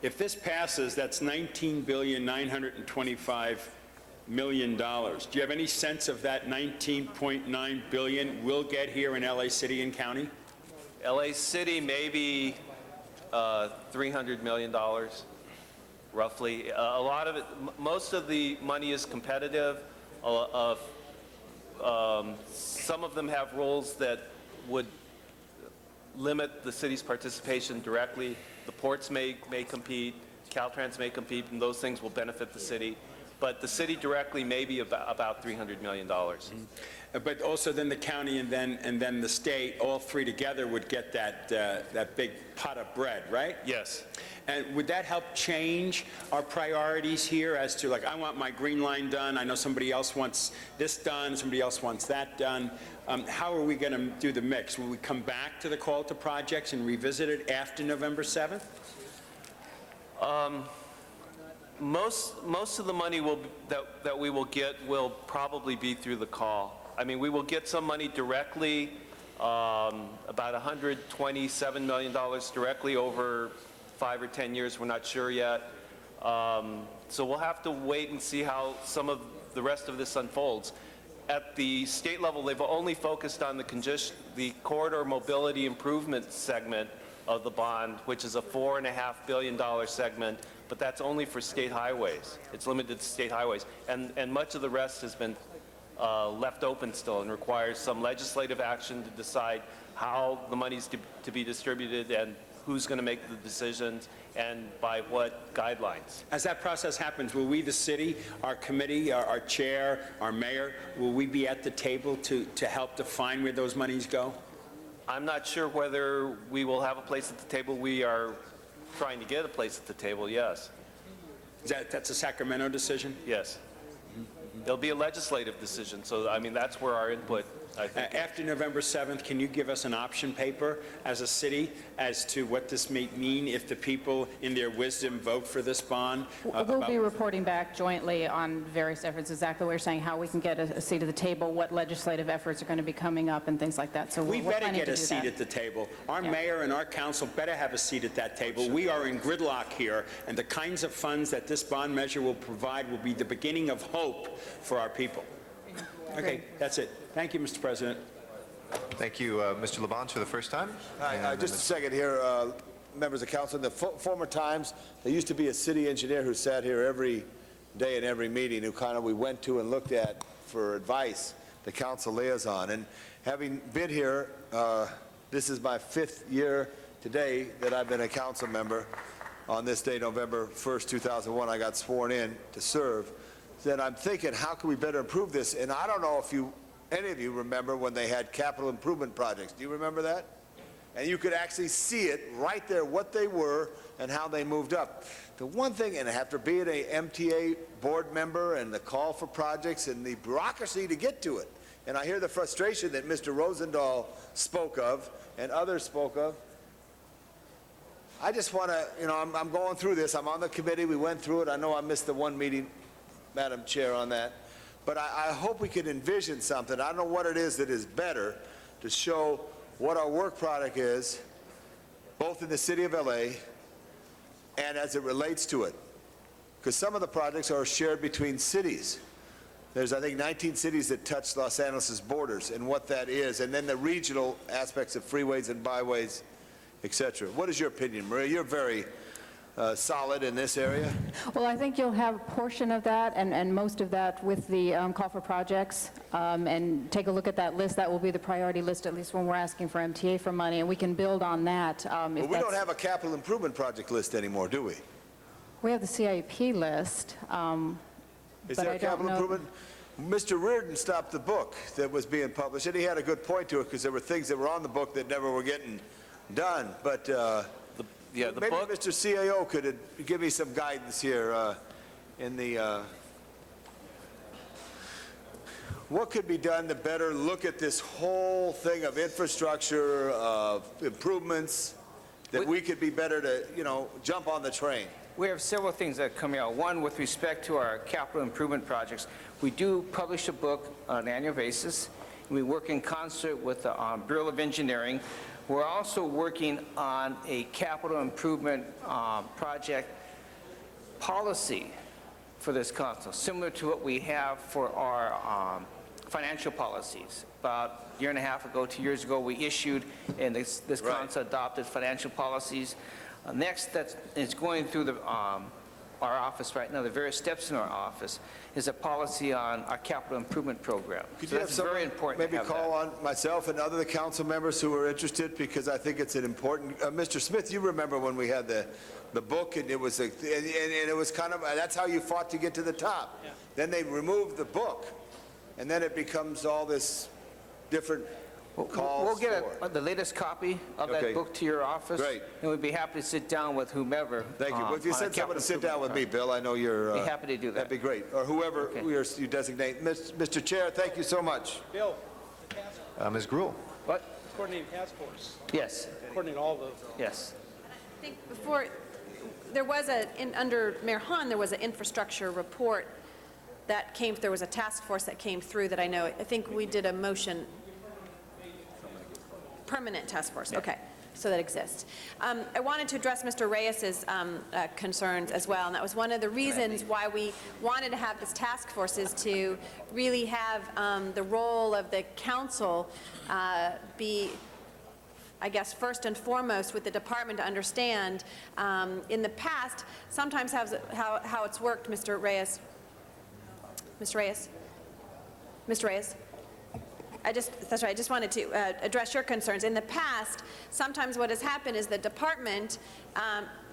If this passes, that's $19,925 million. Do you have any sense of that $19.9 billion we'll get here in LA City and County? LA City, maybe $300 million. Roughly. A lot of it, most of the money is competitive. Some of them have rules that would limit the city's participation directly. The ports may compete, Caltrans may compete, and those things will benefit the city. But the city directly may be about $300 million. But also then the county and then the state, all three together would get that big pot of bread, right? Yes. And would that help change our priorities here as to, like, I want my green line done, I know somebody else wants this done, somebody else wants that done. How are we going to do the mix? Will we come back to the call to projects and revisit it after November 7th? Most of the money that we will get will probably be through the call. I mean, we will get some money directly, about $127 million directly over 5 or 10 years. We're not sure yet. So we'll have to wait and see how some of the rest of this unfolds. At the state level, they've only focused on the corridor mobility improvement segment of the bond, which is a $4.5 billion segment, but that's only for state highways. It's limited to state highways. And much of the rest has been left open still and requires some legislative action to decide how the money's to be distributed and who's going to make the decisions and by what guidelines. As that process happens, will we, the city, our committee, our chair, our mayor, will we be at the table to help define where those monies go? I'm not sure whether we will have a place at the table. We are trying to get a place at the table, yes. That's a Sacramento decision? Yes. It'll be a legislative decision, so I mean, that's where our input, I think. After November 7th, can you give us an option paper as a city as to what this may mean if the people in their wisdom vote for this bond? We'll be reporting back jointly on various efforts, exactly what you're saying, how we can get a seat at the table, what legislative efforts are going to be coming up and things like that. So We we're better planning get to a do seat that. at the table. Our mayor and our council better have a seat at that table. We are in gridlock here, and the kinds of funds that this bond measure will provide will be the beginning of hope for our people. Okay, that's it. Thank you, Mr. President. Thank you, Mr. Labange, for the first time. Hi, just a second here, members of council. In the former times, there used to be a city engineer who sat here every day in every meeting, who kind of we went to and looked at for advice, the council liaison. And having been here, this is my 5th year today that I've been a council member. On this day, November 1st, 2001, I got sworn in to serve. Then I'm thinking, how can we better improve this? And I don't know if any of you remember when they had capital improvement projects. Do you remember that? And you could actually see it right there, what they were and how they moved up. The one thing, and after being a MTA board member and the call for projects and the bureaucracy to get to it, and I hear the frustration that Mr. Rosendahl spoke of and others spoke of, I just want to, I'm going through this. I'm on the committee. We went through it. I know I missed the one meeting, Madam Chair, on that. But I hope we can envision something. I don't know what it is that is better to show what our work product is, both in the city of LA and as it relates to it. Because some of the projects are shared between cities. There's, I think, 19 cities that touch Los Angeles' borders and what that is, and then the regional aspects of freeways and byways, et cetera. What is your opinion, Maria? You're very solid in this area? Well, I think you'll have a portion of that and most of that with the call for projects. And take a look at that list. That will be the priority list, at least when we're asking for MTA for money, and we can build on that. But we don't have a capital improvement project list anymore, do we? We have the CIP list. Is but there I a don't capital know. improvement? Mr. Reardon stopped the book that was being published, and he had a good point to it because there were things that were on the book that never were getting done. But maybe book- Mr. CAO could give me some guidance here in the what could be done to better look at this whole thing of infrastructure, of improvements, that we could be better to, jump on the train. We have several things that are coming out. One, with respect to our capital improvement projects, we do publish a book on an annual basis. We work in concert with the Bureau of Engineering. We're also working on a capital improvement project policy for this council, similar to what we have for our financial policies. About a year and a half ago, 2 years ago, we issued, and this council adopted financial policies. Next, that is going through our office right now, the various steps in our office, is a policy on our capital improvement program. Could So you have that's very someone important to maybe have call that. on myself and other council members who are interested, because I think it's an important, Mr. Smith, you remember when we had the book, and it was and it was kind of, that's how you fought to get to the top. Then they removed the book, and then it becomes all this different calls We'll get for. the latest copy of Okay. that book to your office. Great. And we'd be happy to sit down with whomever. Thank you. Well, if you on a send someone to sit capital down with me, improvement Bill, I know you're... Be happy to do that. That'd be great. Or whoever you designate. Mr. Chair, thank you so much. Bill, the task force. Ms. Gruhl. What? Coordinating task force. Yes. Coordinate all the. Yes. I think before, there was under Mayor Hahn, there was an infrastructure report that came, there was a task force that came through that I know, I think we did a motion, permanent task force, okay, so that exists. I wanted to address Mr. Reyes's concerns as well, and that was one of the reasons why we wanted to have this task force, is to really have the role of the council be, I guess, first and foremost with the department to understand. In the past, sometimes how it's worked, Mr. Reyes. Mr. Reyes? Mr. Reyes? That's right, I just wanted to address your concerns. In the past, sometimes what has happened is the department,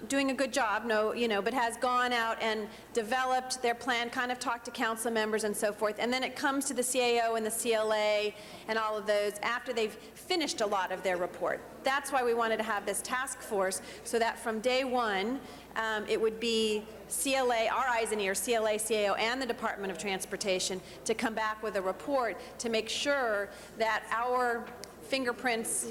doing a good job, but has gone out and developed their plan, kind of talked to council members and so forth, and then it comes to the CAO and the CLA and all of those after they've finished a lot of their report. That's why we wanted to have this task force, so that from day one, it would be CLA, our eyes and ears, CLA, CAO, and the Department of Transportation to come back with a report to make sure that our fingerprints,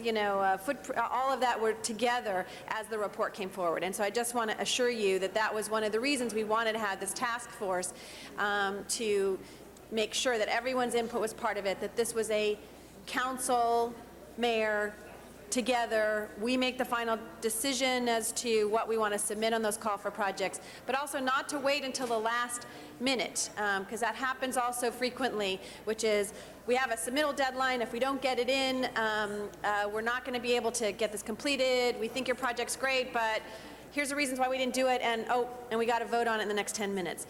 all of that were together as the report came forward. And so I just want to assure you that that was one of the reasons we wanted to have this task force, to make sure that everyone's input was part of it, that this was a council, mayor, together, we make the final decision as to what we want to submit on those call for projects, but also not to wait until the last minute, because that happens also frequently, which is we have a submittal deadline. If we don't get it in, we're not going to be able to get this completed. We think your project's great, but here's the reasons why we didn't do it, and we got to vote on it in the next 10 minutes.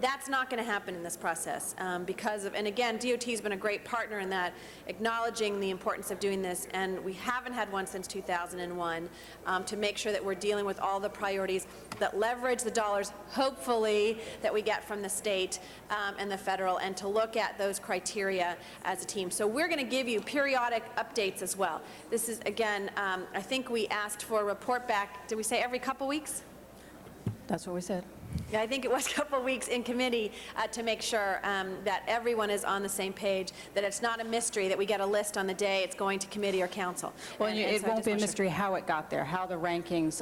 That's not going to happen in this process because of, and again, DOT has been a great partner in that, acknowledging the importance of doing this, and we haven't had one since 2001, to make sure that we're dealing with all the priorities that leverage the dollars, hopefully, that we get from the state and the federal, and to look at those criteria as a team. So we're going to give you periodic updates as well. This is, again, I think we asked for a report back, did we say every couple weeks? That's what we said. Yeah, I think it was a couple of weeks in committee to make sure that everyone is on the same page, that it's not a mystery that we get a list on the day it's going to committee or council. Well, And it so I won't just be a want to- mystery how it got there, how the rankings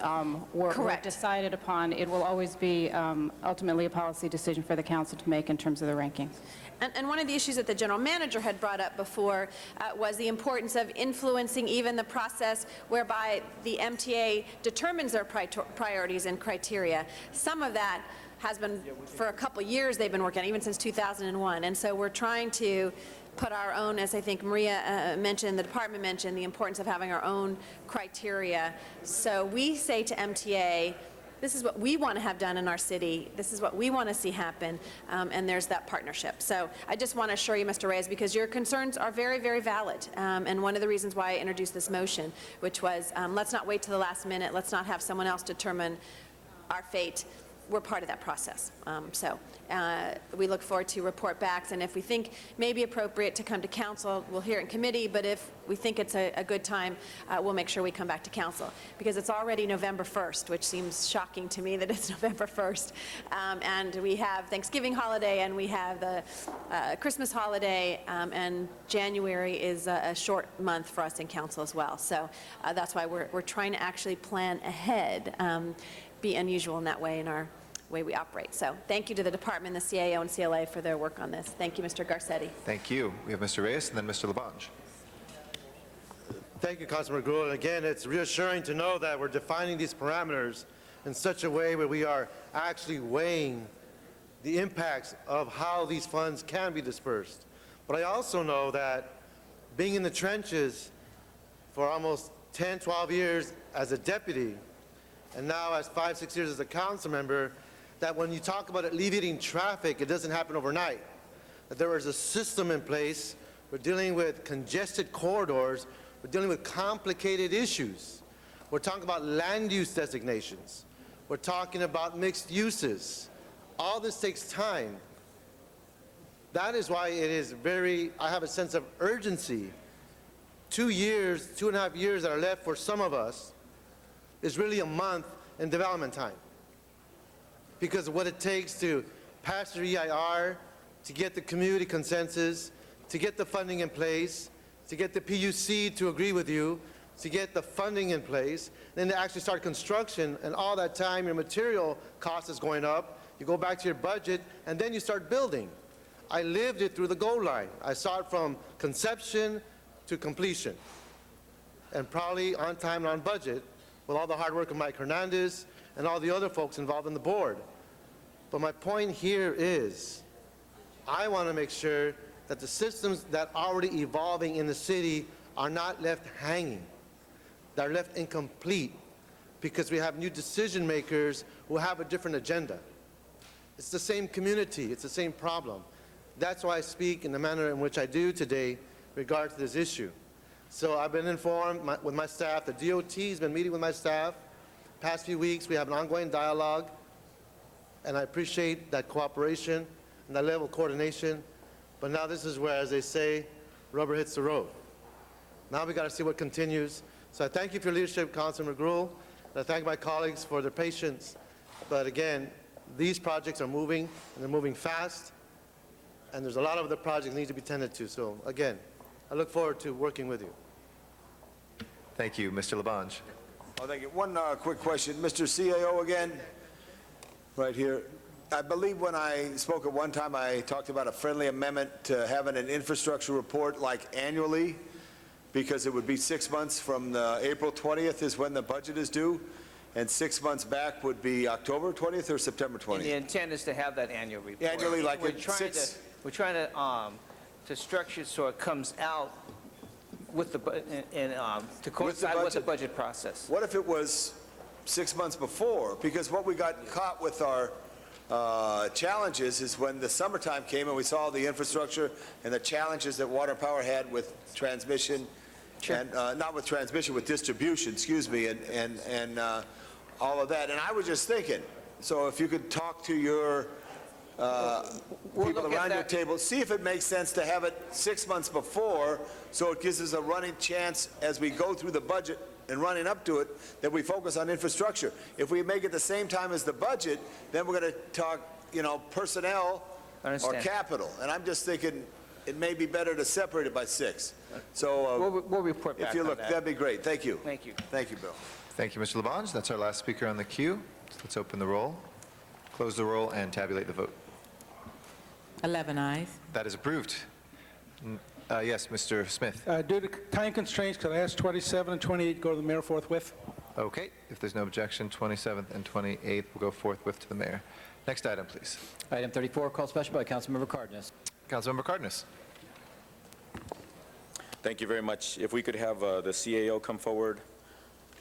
were Correct. decided upon. It will always be ultimately a policy decision for the council to make in terms of the rankings. And one of the issues that the general manager had brought up before was the importance of influencing even the process whereby the MTA determines their priorities and criteria. Some of that has been, for a couple years they've been working on, even since 2001. And so we're trying to put our own, as I think Maria mentioned, the department mentioned, the importance of having our own criteria. So we say to MTA, this is what we want to have done in our city. This is what we want to see happen, and there's that partnership. So I just want to assure you, Mr. Reyes, because your concerns are very, very valid, and one of the reasons why I introduced this motion, which was let's not wait to the last minute. Let's not have someone else determine our fate. We're part of that process. We look forward to report backs, and if we think may be appropriate to come to council, we'll hear it in committee, but if we think it's a good time, we'll make sure we come back to council, because it's already November 1st, which seems shocking to me that it's November 1st. And we have Thanksgiving holiday, and we have the Christmas holiday, and January is a short month for us in council as well. So that's why we're trying to actually plan ahead, be unusual in that way in our way we operate. So thank you to the department, the CAO and CLA for their work on this. Thank you, Mr. Garcetti. Thank you. We have Mr. Reyes and then Mr. Labange. Thank you, Councilmember Gruen. And again, it's reassuring to know that we're defining these parameters in such a way where we are actually weighing the impacts of how these funds can be dispersed. But I also know that being in the trenches for almost 10, 12 years as a deputy, and now as 5, 6 years as a council member, that when you talk about alleviating traffic, it doesn't happen overnight. That there is a system in place. We're dealing with congested corridors. We're dealing with complicated issues. We're talking about land use designations. We're talking about mixed uses. All this takes time. That is why it is I have a sense of urgency. 2 years, 2.5 years that are left for some of us is really a month in development time, because of what it takes to pass your EIR, to get the community consensus, to get the funding in place, to get the PUC to agree with you, to get the funding in place, then to actually start construction, and all that time your material cost is going up. You go back to your budget, and then you start building. I lived it through the goal line. I saw it from conception to completion, and probably on time and on budget, with all the hard work of Mike Hernandez and all the other folks involved in the board. But my point here is, I want to make sure that the systems that are already evolving in the city are not left hanging, that are left incomplete, because we have new decision makers who have a different agenda. It's the same community, it's the same problem. That's why I speak in the manner in which I do today in regard to this issue. So I've been informed with my staff, the DOT has been meeting with my staff. Past few weeks, we have an ongoing dialogue, and I appreciate that cooperation and that level of coordination. But now this is where, as they say, rubber hits the road. Now we got to see what continues. So I thank you for your leadership, Councilman Gruhl, and I thank my colleagues for their patience. But again, these projects are moving, and they're moving fast, and there's a lot of other projects that need to be tended to. So again, I look forward to working with you. Thank you. Mr. Labange. Oh, thank you. One quick question. Mr. CAO again, right here. I believe when I spoke at one time, I talked about a friendly amendment to having an infrastructure report like annually, because it would be 6 months from the April 20th is when the budget is due, and 6 months back would be October 20th or September 20th? And the intent is to have that annual report. Annually, like We're at trying six- We're trying to structure it so it comes out with the, to coincide with the budget process. What if it was 6 months before? Because what we got caught with our challenges is when the summertime came and we saw the infrastructure and the challenges that Water and Power had with transmission, and not with transmission, with distribution, excuse me, and all of that. And I was just thinking, so if you could talk to your people around your table, see if it makes sense to have it 6 months before, so it gives us a running chance as we go through the budget and running up to it, that we focus on infrastructure. If we make it the same time as the budget, then we're going to talk, personnel or capital. And I'm just thinking it may be better to separate it by 6. So We'll report back if you on look, that. that'd be great. Thank you. Thank you. Thank you, Bill. Thank you, Mr. Labange. That's our last speaker on the queue. Let's open the roll, close the roll, and tabulate the vote. 11 ayes. That is approved. Yes, Mr. Smith. Due to time constraints, could I ask 27 and 28 go to the mayor forthwith? Okay, if there's no objection, 27th and 28th will go forthwith to the mayor. Next item, please. Item 34, called special by Councilmember Cardenas. Councilmember Cardenas. Thank you very much. If we could have the CAO come forward,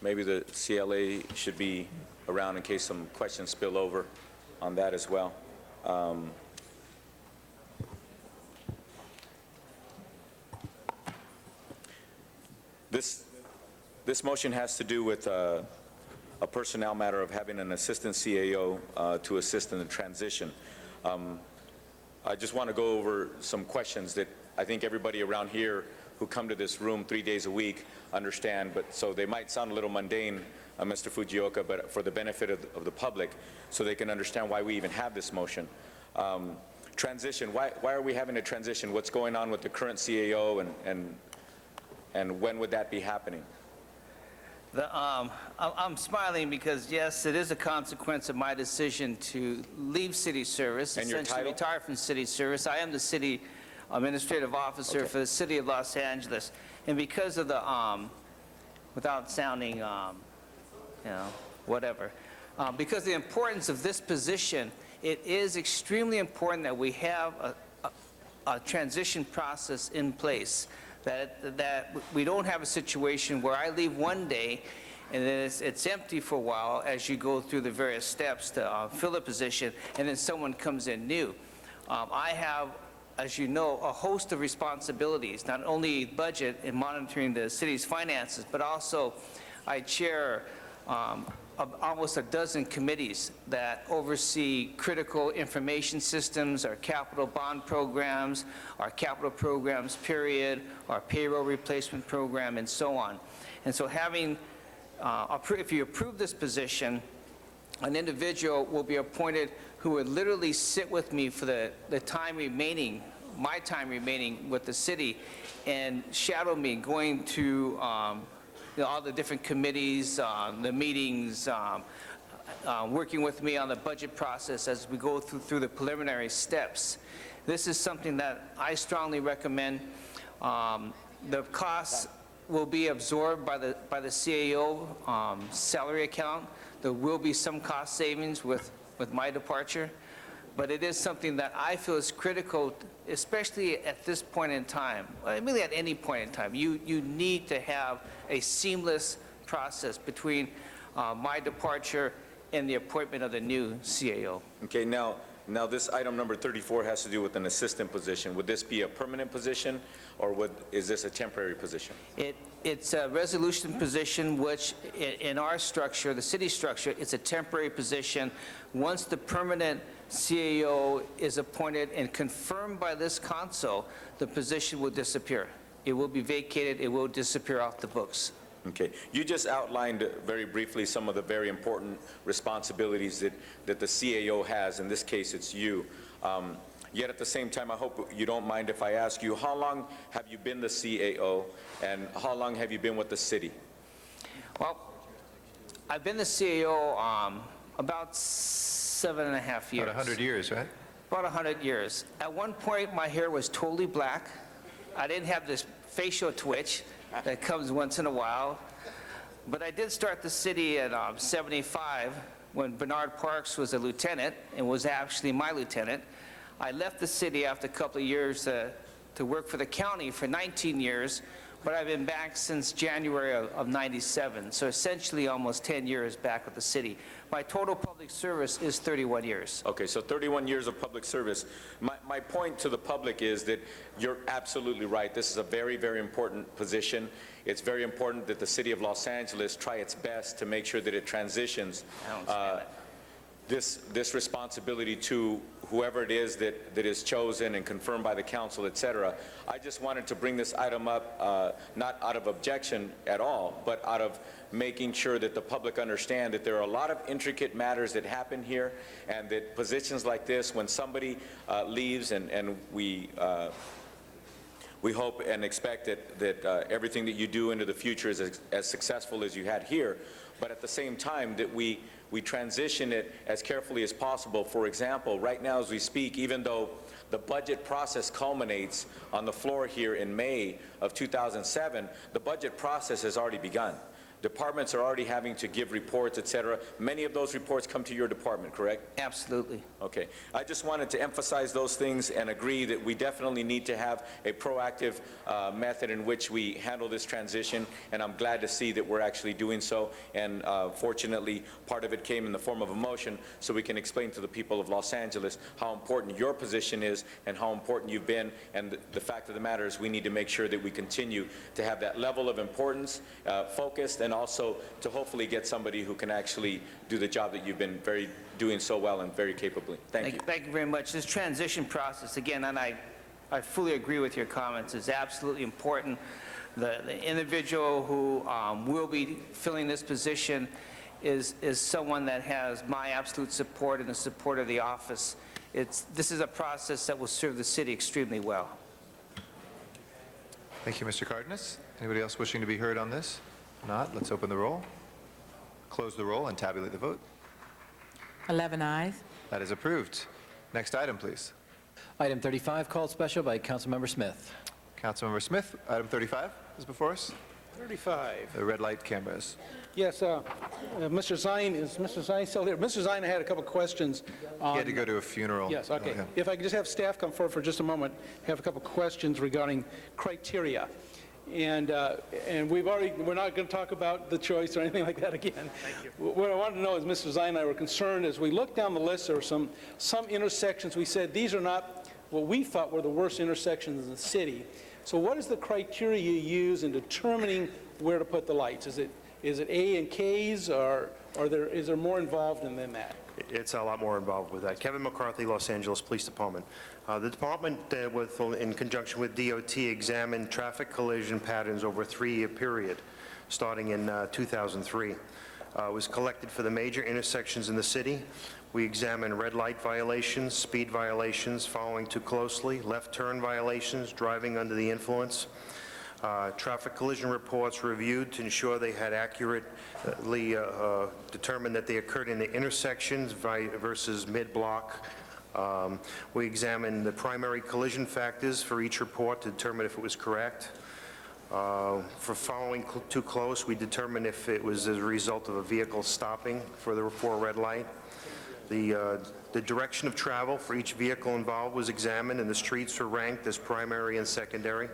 maybe the CLA should be around in case some questions spill over on that as well. This motion has to do with a personnel matter of having an assistant CAO to assist in the transition. I just want to go over some questions that I think everybody around here who come to this room 3 days a week understand, but so they might sound a little mundane, Mr. Fujioka, but for the benefit of the public, so they can understand why we even have this motion. Transition, why are we having a transition? What's going on with the current CAO, and when would that be happening? I'm smiling because, yes, it is a consequence of my decision to leave city service, And your essentially title? retire from city service. I am the city administrative officer for the city of Los Angeles. And because of the, without sounding, whatever, because of the importance of this position, it is extremely important that we have a transition process in place. That we don't have a situation where I leave one day and then it's empty for a while as you go through the various steps to fill a position, and then someone comes in new. I have, as you know, a host of responsibilities, not only budget and monitoring the city's finances, but also I chair almost a dozen committees that oversee critical information systems, our capital bond programs, our capital programs period, our payroll replacement program, and so on. And so having, if you approve this position, an individual will be appointed who would literally sit with me for the time remaining, my time remaining with the city, and shadow me going to all the different committees, the meetings, working with me on the budget process as we go through the preliminary steps. This is something that I strongly recommend. The costs will be absorbed by the CAO salary account. There will be some cost savings with my departure, but it is something that I feel is critical, especially at this point in time, really at any point in time. You need to have a seamless process between my departure and the appointment of the new CAO. Okay, now, Now, this item number 34 has to do with an assistant position. Would this be a permanent position, or is this a temporary position? It's a resolution position, which in our structure, the city structure, it's a temporary position. Once the permanent CAO is appointed and confirmed by this council, the position will disappear. It will be vacated, it will disappear off the books. Okay. You just outlined very briefly some of the very important responsibilities that the CAO has. In this case, it's you. Yet at the same time, I hope you don't mind if I ask you, how long have you been the CAO, and how long have you been with the city? Well, I've been the CAO about 7.5 years. About 100 years, right? About 100 years. At one point, my hair was totally black. I didn't have this facial twitch that comes once in a while. But I did start the city at 75 when Bernard Parks was a lieutenant and was actually my lieutenant. I left the city after a couple of years to work for the county for 19 years, but I've been back since January of 97, so essentially almost 10 years back with the city. My total public service is 31 years. Okay, so 31 years of public service. My point to the public is that you're absolutely right. This is a very, very important position. It's very important that the city of Los Angeles try its best to make sure that it transitions this responsibility to whoever it is that is chosen and confirmed by the council, et cetera. I just wanted to bring this item up, not out of objection at all, but out of making sure that the public understand that there are a lot of intricate matters that happen here, and that positions like this, when somebody leaves, and we hope and expect that everything that you do into the future is as successful as you had here, but at the same time that we transition it as carefully as possible. For example, right now as we speak, even though the budget process culminates on the floor here in May of 2007, the budget process has already begun. Departments are already having to give reports, et cetera. Many of those reports come to your department, correct? Absolutely. Okay. I just wanted to emphasize those things and agree that we definitely need to have a proactive method in which we handle this transition, and I'm glad to see that we're actually doing so. And fortunately, part of it came in the form of a motion, so we can explain to the people of Los Angeles how important your position is and how important you've been. And the fact of the matter is we need to make sure that we continue to have that level of importance, focused, and also to hopefully get somebody who can actually do the job that you've been doing so well and very capably. Thank you. Thank you very much. This transition process, again, and I fully agree with your comments, is absolutely important. The individual who will be filling this position is someone that has my absolute support and the support of the office. This is a process that will serve the city extremely well. Thank you, Mr. Cardenas. Anybody else wishing to be heard on this? Not, let's open the roll, close the roll, and tabulate the vote. 11 ayes. That is approved. Next item, please. Item 35, called special by Councilmember Smith. Councilmember Smith, item 35 is before us. 35. The red light cameras. Yes, Mr. Zine, is Mr. Zine still here? Mr. Zine, I had a couple questions. He had to go to a funeral. Yes, okay. Oh, yeah. If I could just have staff come forward for just a moment, have a couple questions regarding criteria. And we're not going to talk about the choice or anything like that again. Thank you. What I wanted to know is, Mr. Zine and I were concerned, as we looked down the list, there were some intersections we said these are not what we thought were the worst intersections in the city. So what is the criteria you use in determining where to put the lights? Is it A and Ks, or is there more involved than that? It's a lot more involved with that. Kevin McCarthy, Los Angeles Police Department. The department, in conjunction with DOT, examined traffic collision patterns over a 3-year period, starting in 2003. It was collected for the major intersections in the city. We examined red light violations, speed violations, following too closely, left turn violations, driving under the influence. Traffic collision reports reviewed to ensure they had accurately determined that they occurred in the intersections versus mid-block. We examined the primary collision factors for each report to determine if it was correct. For following too close, we determined if it was as a result of a vehicle stopping for a red light. The direction of travel for each vehicle involved was examined, and the streets were ranked as primary and secondary.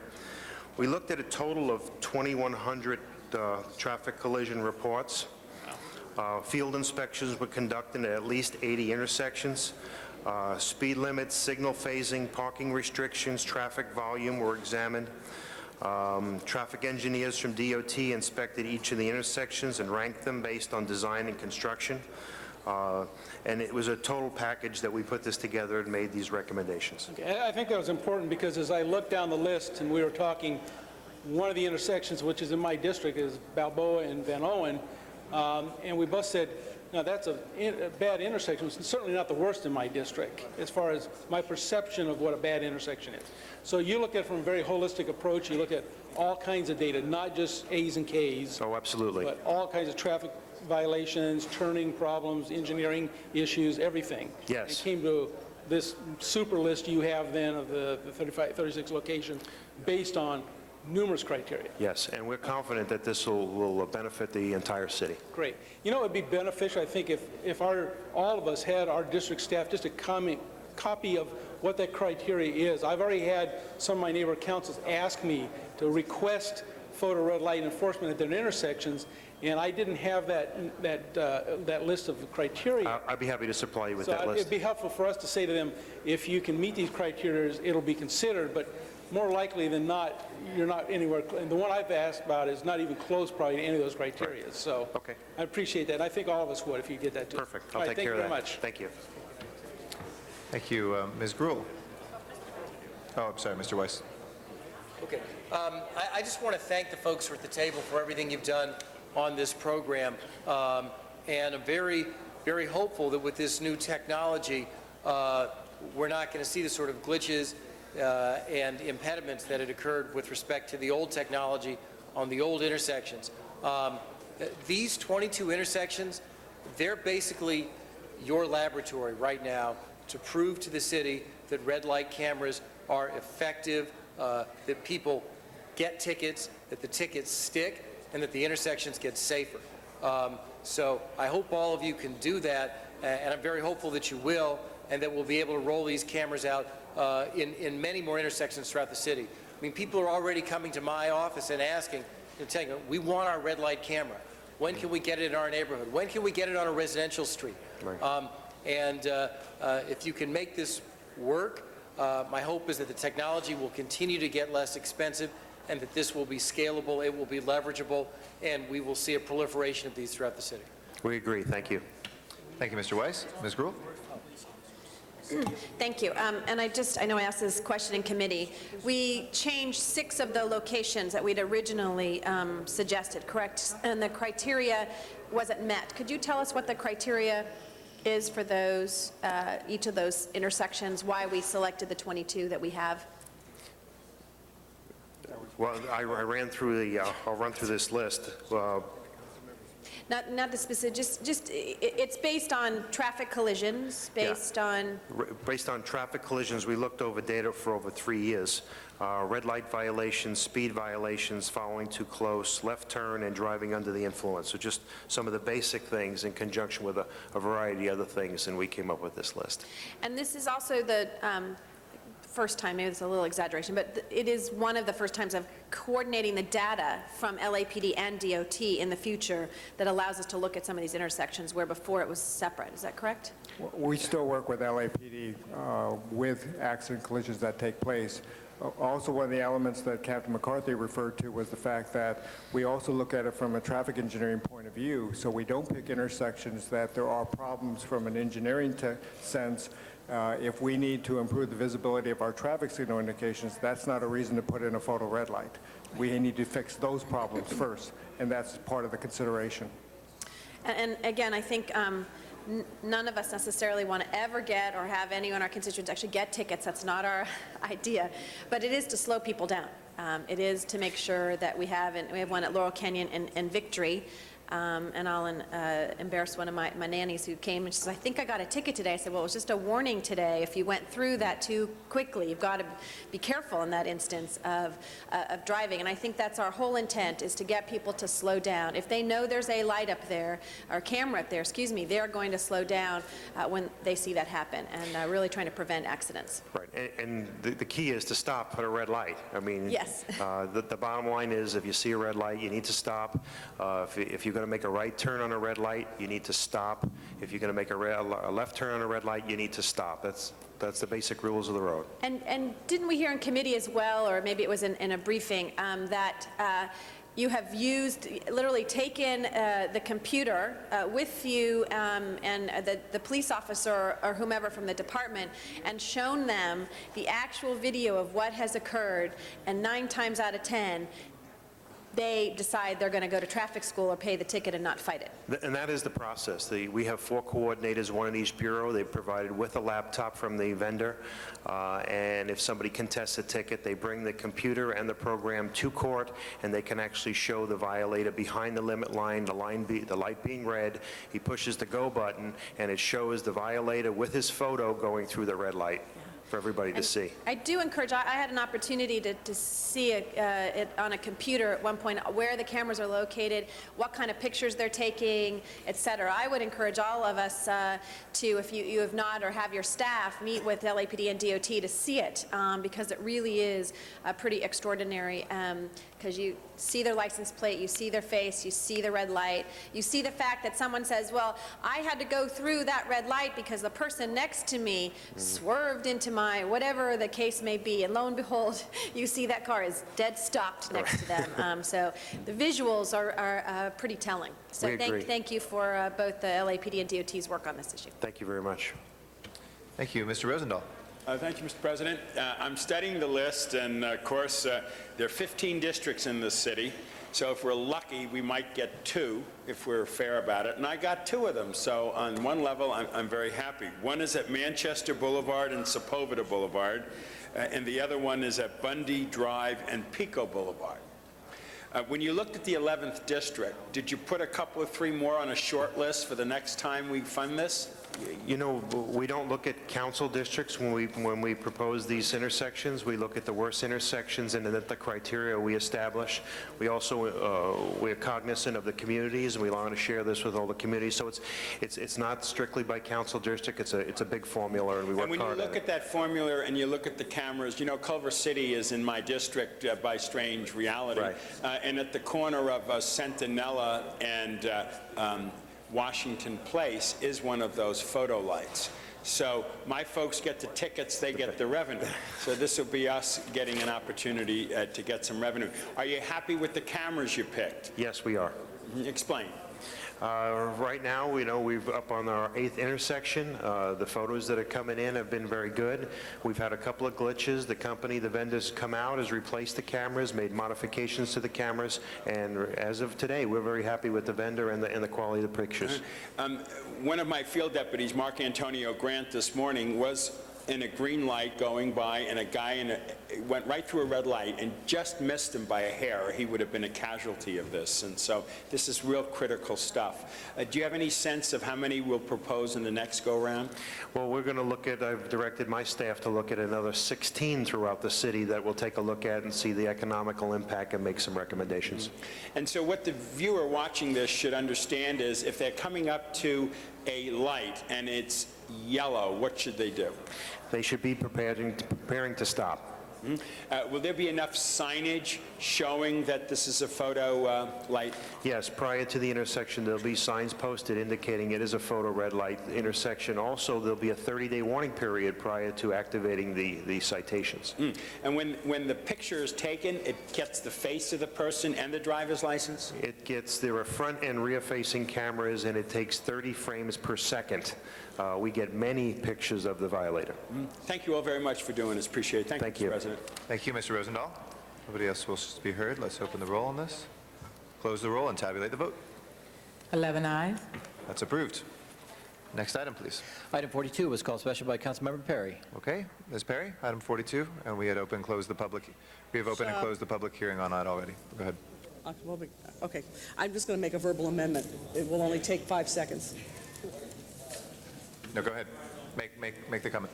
We looked at a total of 2,100 traffic collision reports. Field inspections were conducted at least 80 intersections. Speed limits, signal phasing, parking restrictions, traffic volume were examined. Traffic engineers from DOT inspected each of the intersections and ranked them based on design and construction. And it was a total package that we put this together and made these recommendations. Okay, I think that was important because as I looked down the list and we were talking, one of the intersections, which is in my district, is Balboa and Van Owen, and we both said, no, that's a bad intersection. It's certainly not the worst in my district as far as my perception of what a bad intersection is. So you look at it from a very holistic approach. You look at all kinds of data, not just A's and K's. Oh, absolutely. But all kinds of traffic violations, turning problems, engineering issues, everything. Yes. It came to this super list you have then of the 36 locations based on numerous criteria. Yes, and we're confident that this will benefit the entire city. Great. You know, it would be beneficial, I think, if all of us had our district staff just a copy of what that criteria is. I've already had some of my neighbor councils ask me to request photo red light enforcement at their intersections, and I didn't have that list of criteria. I'd be happy to supply you with So that list. it'd be helpful for us to say to them, if you can meet these criteria, it'll be considered, but more likely than not, you're not anywhere, and the one I've asked about is not even close probably to any of those criteria. Right. So okay. I appreciate that, and I think all of us would if you did that too. Perfect. All I'll right, take care of that. Thank you very much. Thank you. Thank you. Ms. Gruhl. Oh, I'm sorry, Mr. Weiss. Okay. I just want to thank the folks who are at the table for everything you've done on this program. And I'm very, very hopeful that with this new technology, we're not going to see the sort of glitches and impediments that had occurred with respect to the old technology on the old intersections. These 22 intersections, they're basically your laboratory right now to prove to the city that red light cameras are effective, that people get tickets, that the tickets stick, and that the intersections get safer. So I hope all of you can do that, and I'm very hopeful that you will, and that we'll be able to roll these cameras out in many more intersections throughout the city. I mean, people are already coming to my office and asking, and telling me, we want our red light camera. When can we get it in our neighborhood? When can we get it on a residential street? Right. If you can make this work, my hope is that the technology will continue to get less expensive and that this will be scalable, it will be leverageable, and we will see a proliferation of these throughout the city. We agree. Thank you. Thank you, Mr. Weiss. Ms. Gruhl? Thank you. And I know I asked this question in committee. We changed 6 of the locations that we'd originally suggested, correct? And the criteria wasn't met. Could you tell us what the criteria is for those, each of those intersections, why we selected the 22 that we have? Well, I ran through the, I'll run through this list. Not the specific, it's based on traffic collisions, based on... Based on traffic collisions, we looked over data for over 3 years. Red light violations, speed violations, following too close, left turn, and driving under the influence. So just some of the basic things in conjunction with a variety of other things, and we came up with this list. And this is also the first time, maybe it's a little exaggeration, but it is one of the first times of coordinating the data from LAPD and DOT in the future that allows us to look at some of these intersections where before it was separate. Is that correct? We still work with LAPD with accident collisions that take place. Also, one of the elements that Captain McCarthy referred to was the fact that we also look at it from a traffic engineering point of view. So we don't pick intersections that there are problems from an engineering sense. If we need to improve the visibility of our traffic signal indications, that's not a reason to put in a photo red light. We need to fix those problems first, and that's part of the consideration. And again, I think none of us necessarily want to ever get or have anyone in our constituents actually get tickets. That's not our idea. But it is to slow people down. It is to make sure that we have one at Laurel Canyon and Victory. And I'll embarrass one of my nannies who came and she says, I think I got a ticket today. I said, well, it was just a warning today. If you went through that too quickly, you've got to be careful in that instance of driving. And I think that's our whole intent, is to get people to slow down. If they know there's a light up there, or camera up there, excuse me, they're going to slow down when they see that happen, and really trying to prevent accidents. Right, and the key is to stop at a red light. I mean, yes. The bottom line is if you see a red light, you need to stop. If you're going going to make a right turn on a red light, you need to stop. If you're going to make a left turn on a red light, you need to stop. That's the basic rules of the road. And didn't we hear in committee as well, or maybe it was in a briefing, that you have literally taken the computer with you and the police officer or whomever from the department and shown them the actual video of what has occurred, and 9 times out of 10, they decide they're going to go to traffic school or pay the ticket and not fight it. And that is the process. We have 4 coordinators, 1 in each bureau. They're provided with a laptop from the vendor. And if somebody contests a ticket, they bring the computer and the program to court, and they can actually show the violator behind the limit line, the light being red. He pushes the go button, and it shows the violator with his photo going through the red light for everybody to see. I do encourage, I had an opportunity to see it on a computer at one point, where the cameras are located, what kind of pictures they're taking, et cetera. I would encourage all of us to, if you have not or have your staff, meet with LAPD and DOT to see it, because it really is pretty extraordinary, because you see their license plate, you see their face, you see the red light, you see the fact that someone says, well, I had to go through that red light because the person next to me swerved into my, whatever the case may be, and lo and behold, you see that car is dead stopped next to them. So the visuals are pretty telling. So We agree. thank you for both the LAPD and DOT's work on this issue. Thank you very much. Thank you. Mr. Rosendahl. Thank you, Mr. President. I'm studying the list, and of course, there are 15 districts in this city, so if we're lucky, we might get 2 if we're fair about it, and I got 2 of them, so on one level, I'm very happy. One is at Manchester Boulevard and Sepulveda Boulevard, and the other one is at Bundy Drive and Pico Boulevard. When you looked at the 11th district, did you put a couple of 3 more on a short list for the next time we fund this? You know, we don't look at council districts when we propose these intersections. We look at the worst intersections and then the criteria we establish. We also, we're cognizant of the communities, and we want to share this with all the communities. So it's not strictly by council district. It's a big formula, and we work hard at it. And when you look at that formula and you look at the cameras, you know, Culver City is in my district by strange reality. Right. And at the corner of Centinela and Washington Place is one of those photo lights. So my folks get the tickets, they get the revenue. So this will be us getting an opportunity to get some revenue. Are you happy with the cameras you picked? Yes, we are. Explain. Right now, we know we've up on our 8th intersection. The photos that are coming in have been very good. We've had a couple of glitches. The vendors come out, has replaced the cameras, made modifications to the cameras, and as of today, we're very happy with the vendor and the quality of the pictures. One of my field deputies, Mark Antonio Grant, this morning was in a green light going by, and a guy went right through a red light and just missed him by a hair, or he would have been a casualty of this. And so this is real critical stuff. Do you have any sense of how many we'll propose in the next go-round? Well, we're going to look at, I've directed my staff to look at another 16 throughout the city that we'll take a look at and see the economical impact and make some recommendations. And so what the viewer watching this should understand is, if they're coming up to a light and it's yellow, what should they do? They should be preparing to stop. Will there be enough signage showing that this is a photo light? Yes, prior to the intersection, there'll be signs posted indicating it is a photo red light intersection. Also, there'll be a 30-day warning period prior to activating the citations. And when the picture is taken, it gets the face of the person and the driver's license? There are front and rear-facing cameras, and it takes 30 frames per second. We get many pictures of the violator. Thank you all very much for doing this. Appreciate it. Thank you, Mr. President. Thank you, Mr. Rosendahl. Nobody else will be heard. Let's open the roll on this. Close the roll and tabulate the vote. 11 ayes. That's approved. Next item, please. Item 42 was called special by Councilmember Perry. Okay, Ms. Perry, item 42, and we have opened and closed the public hearing on that already. Go ahead. Okay, I'm just going to make a verbal amendment. It will only take 5 seconds. No, go ahead. Make the comment.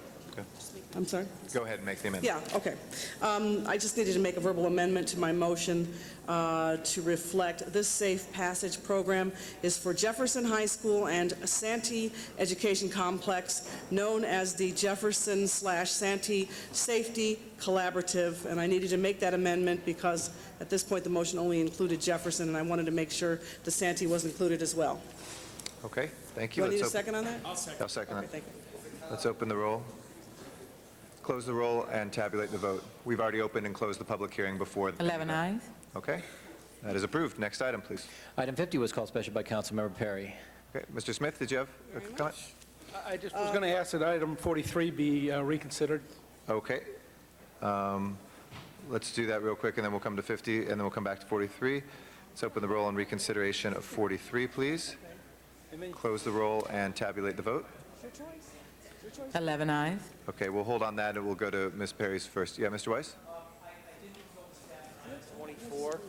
I'm sorry? Go ahead and make the amendment. Yeah, okay. I just needed to make a verbal amendment to my motion to reflect this safe passage program is for Jefferson High School and Santee Education Complex, known as the Jefferson/Santee Safety Collaborative. And I needed to make that amendment because at this point the motion only included Jefferson, and I wanted to make sure the Santee was included as well. Okay, thank you. Do I need a Let's second on that? I'll second Okay, that. thank you. Let's open the roll, close the roll, and tabulate the vote. We've already opened and closed the public hearing before. 11 ayes. Okay, that is approved. Next item, please. Item 50 was called special by Councilmember Perry. Okay, Mr. Smith, did you have a comment? I just was going to ask that item 43 be reconsidered. Okay. Let's do that real quick, and then we'll come to 50, and then we'll come back to 43. Let's open the roll on reconsideration of 43, please. Close the roll and tabulate the vote. 11 ayes. Okay, we'll hold on that, and we'll go to Ms. Perry's first. Yeah, Mr. Weiss? 24,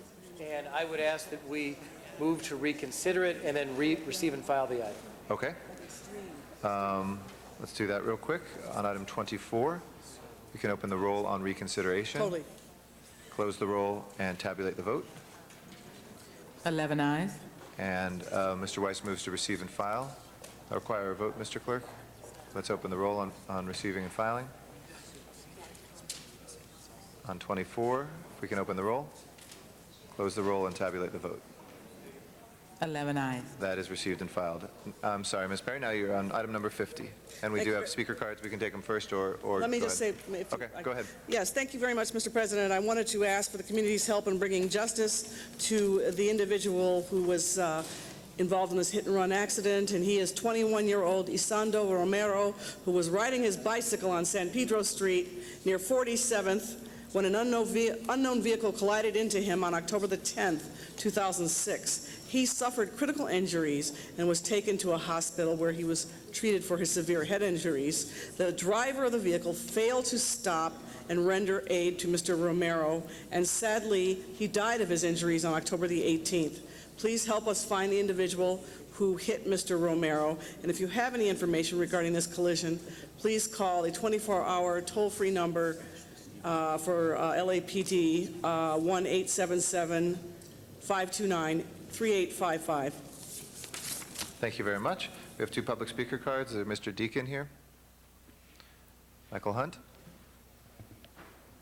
and I would ask that we move to reconsider it and then receive and file the item. Okay. Let's do that real quick. On item 24, you can open the roll on reconsideration. Totally. Close the roll and tabulate the vote. 11 ayes. And Mr. Weiss moves to receive and file. I require a vote, Mr. Clerk. Let's open the roll on receiving and filing. On 24, if we can open the roll, close the roll and tabulate the vote. 11 ayes. That is received and filed. I'm sorry, Ms. Perry, now you're on item number 50. And we Thank do you have ver- speaker cards. We can take them first or Let me go just ahead. say... if- Okay, go ahead. Yes, thank you very much, Mr. President. I wanted to ask for the community's help in bringing justice to the individual who was involved in this hit-and-run accident, and he is 21-year-old Isando Romero, who was riding his bicycle on San Pedro Street near 47th when an unknown vehicle collided into him on October the 10th, 2006. He suffered critical injuries and was taken to a hospital where he was treated for his severe head injuries. The driver of the vehicle failed to stop and render aid to Mr. Romero, and sadly, he died of his injuries on October the 18th. Please help us find the individual who hit Mr. Romero, and if you have any information regarding this collision, please call a 24-hour toll-free number for LAPD, 1-877-529-3855. Thank you very much. We have two public speaker cards. Is Mr. Deacon here? Michael Hunt?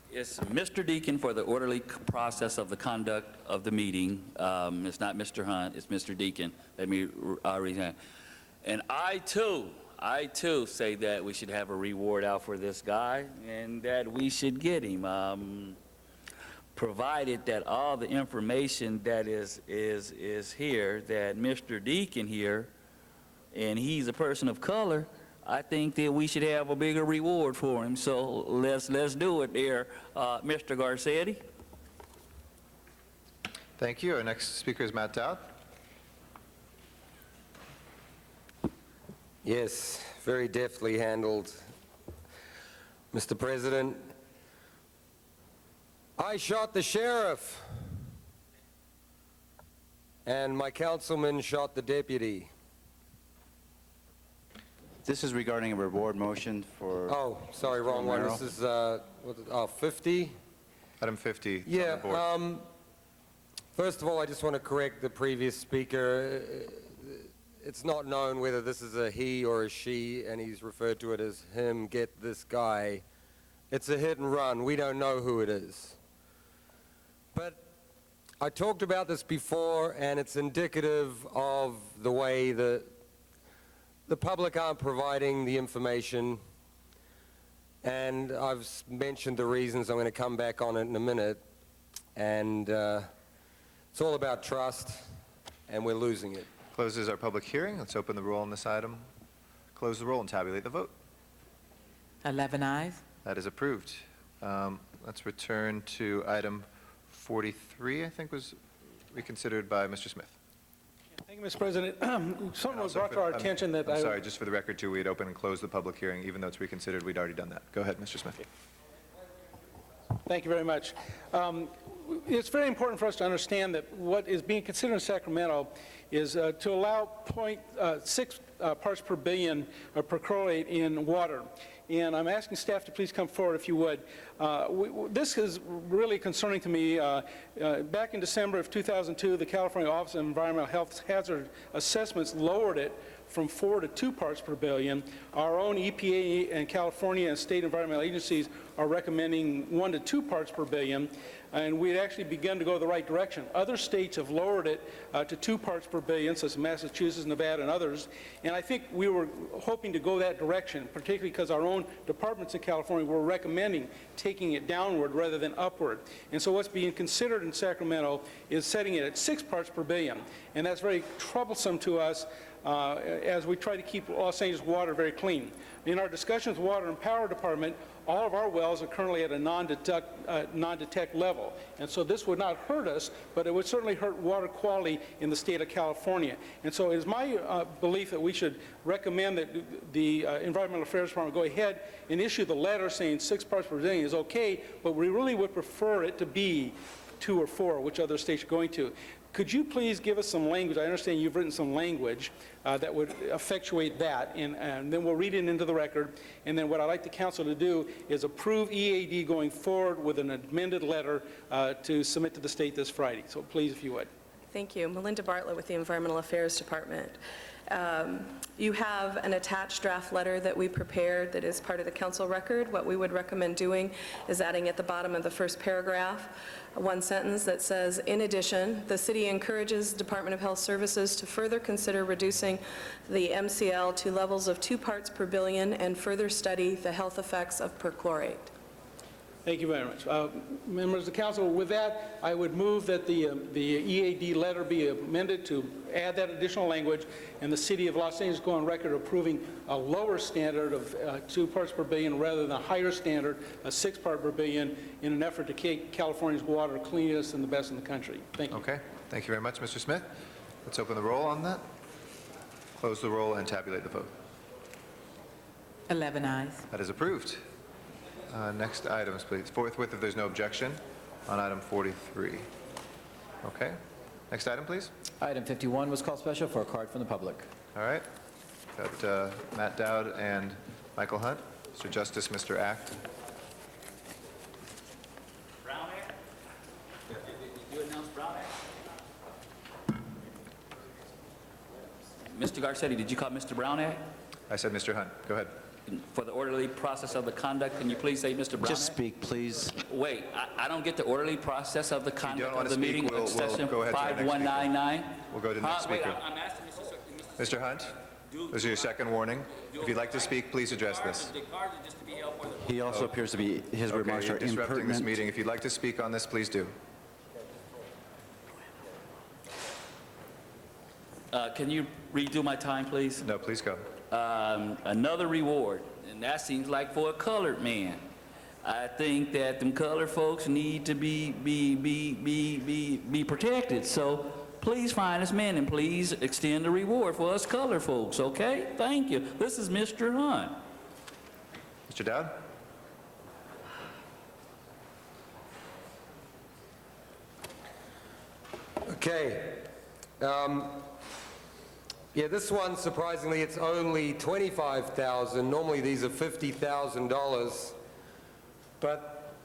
It's Mr. Deacon for the orderly process of the conduct of the meeting. It's not Mr. Hunt, it's Mr. Deacon. Let me resign. And I too say that we should have a reward out for this guy and that we should get him, provided that all the information that is here, that Mr. Deacon here, and he's a person of color, I think that we should have a bigger reward for him. So let's do it there, Mr. Garcetti. Thank you. Our next speaker is Matt Dowd. Yes, very deftly handled. Mr. President, I shot the sheriff, and my councilman shot the deputy. This is regarding a reward motion for... Oh, sorry, wrong one. Romero. This is, 50? Item 50. Yeah, on the board. First of all, I just want to correct the previous speaker. It's not known whether this is a he or a she, and he's referred to it as him, get this guy. It's a hit and run. We don't know who it is. But I talked about this before, and it's indicative of the way that the public aren't providing the information, and I've mentioned the reasons. I'm going to come back on it in a minute, and it's all about trust, and we're losing it. Closes our public hearing. Let's open the roll on this item. Close the roll and tabulate the vote. 11 ayes. That is approved. Let's return to item 43, I think was reconsidered by Mr. Smith. Thank you, Mr. President. Something was Also brought to our attention that I'm sorry, just for the record, too, we had opened and closed the public hearing. Even though it's reconsidered, we'd already done that. Go ahead, Mr. Smith. Thank you very much. It's very important for us to understand that what is being considered in Sacramento is to allow 0.6 parts per billion of perchlorate in water. and I'm asking staff to please come forward if you would. This is really concerning to me. Back in December of 2002, the California Office of Environmental Health Hazard Assessments lowered it from 4 to 2 parts per billion. Our own EPA and California and state environmental agencies are recommending 1 to 2 parts per billion, and we'd actually begun to go the right direction. Other states have lowered it to 2 parts per billion, such as Massachusetts, Nevada, and others, and I think we were hoping to go that direction, particularly because our own departments in California were recommending taking it downward rather than upward. And so what's being considered in Sacramento is setting it at 6 parts per billion, and that's very troublesome to us as we try to keep Los Angeles water very clean. In our discussions with the Water and Power Department, all of our wells are currently at a non-detect level. And so this would not hurt us, but it would certainly hurt water quality in the state of California. And so it is my belief that we should recommend that the Environmental Affairs Department go ahead and issue the letter saying 6 parts per billion is okay, but we really would prefer it to be 2 or 4, which other states are going to. Could you please give us some language? I understand you've written some language that would effectuate that, and then we'll read it into the record. And then what I'd like the council to do is approve EAD going forward with an amended letter to submit to the state this Friday. So please, if you would. Thank you. Melinda Bartlett with the Environmental Affairs Department. You have an attached draft letter that we prepared that is part of the council record. What we would recommend doing is adding at the bottom of the first paragraph one sentence that says, in addition, the city encourages the Department of Health Services to further consider reducing the MCL to levels of 2 parts per billion and further study the health effects of perchlorate. Thank you very much. Members of the council, with that, I would move that the EAD letter be amended to add that additional language, and the city of Los Angeles go on record approving a lower standard of 2 parts per billion rather than a higher standard of 6 parts per billion in an effort to keep California's water cleanest and the best in the country. Thank you. Okay. Thank you very much, Mr. Smith. Let's open the roll on that. Close the roll and tabulate the vote. 11 ayes. That is approved. Next items, please. Forthwith, if there's no objection, on item 43. Okay. Next item, please. Item 51 was called special for a card from the public. All right. Got Matt Dowd and Michael Hunt. Mr. Justice, Mr. Act. Brown Act? You announced Brown Act? Mr. Garcetti, did you call Mr. Brown Act? I said Mr. Hunt. Go ahead. For the orderly process of the conduct, can you please say Mr. Brown? Just speak, please. Wait, I don't get the orderly process of the conduct want of to the speak, meeting. we'll Section go ahead to the next speaker. 5199. We'll go to the next speaker. Wait, I'm asking Mr. Hunt, this is your second warning. If you'd like to speak, please address this. He also appears to be, his remarks Okay, are you're disrupting this impertinent. meeting. If you'd like to speak on this, please do. Can you redo my time, please? No, please go. Another reward, and that seems like for a colored man. I think that them colored folks need to be protected. So please find us men and please extend the reward for us colored folks, okay? Thank you. This is Mr. Hunt. Mr. Dowd? Okay. Yeah, this one, surprisingly, it's only $25,000. Normally, these are $50,000. But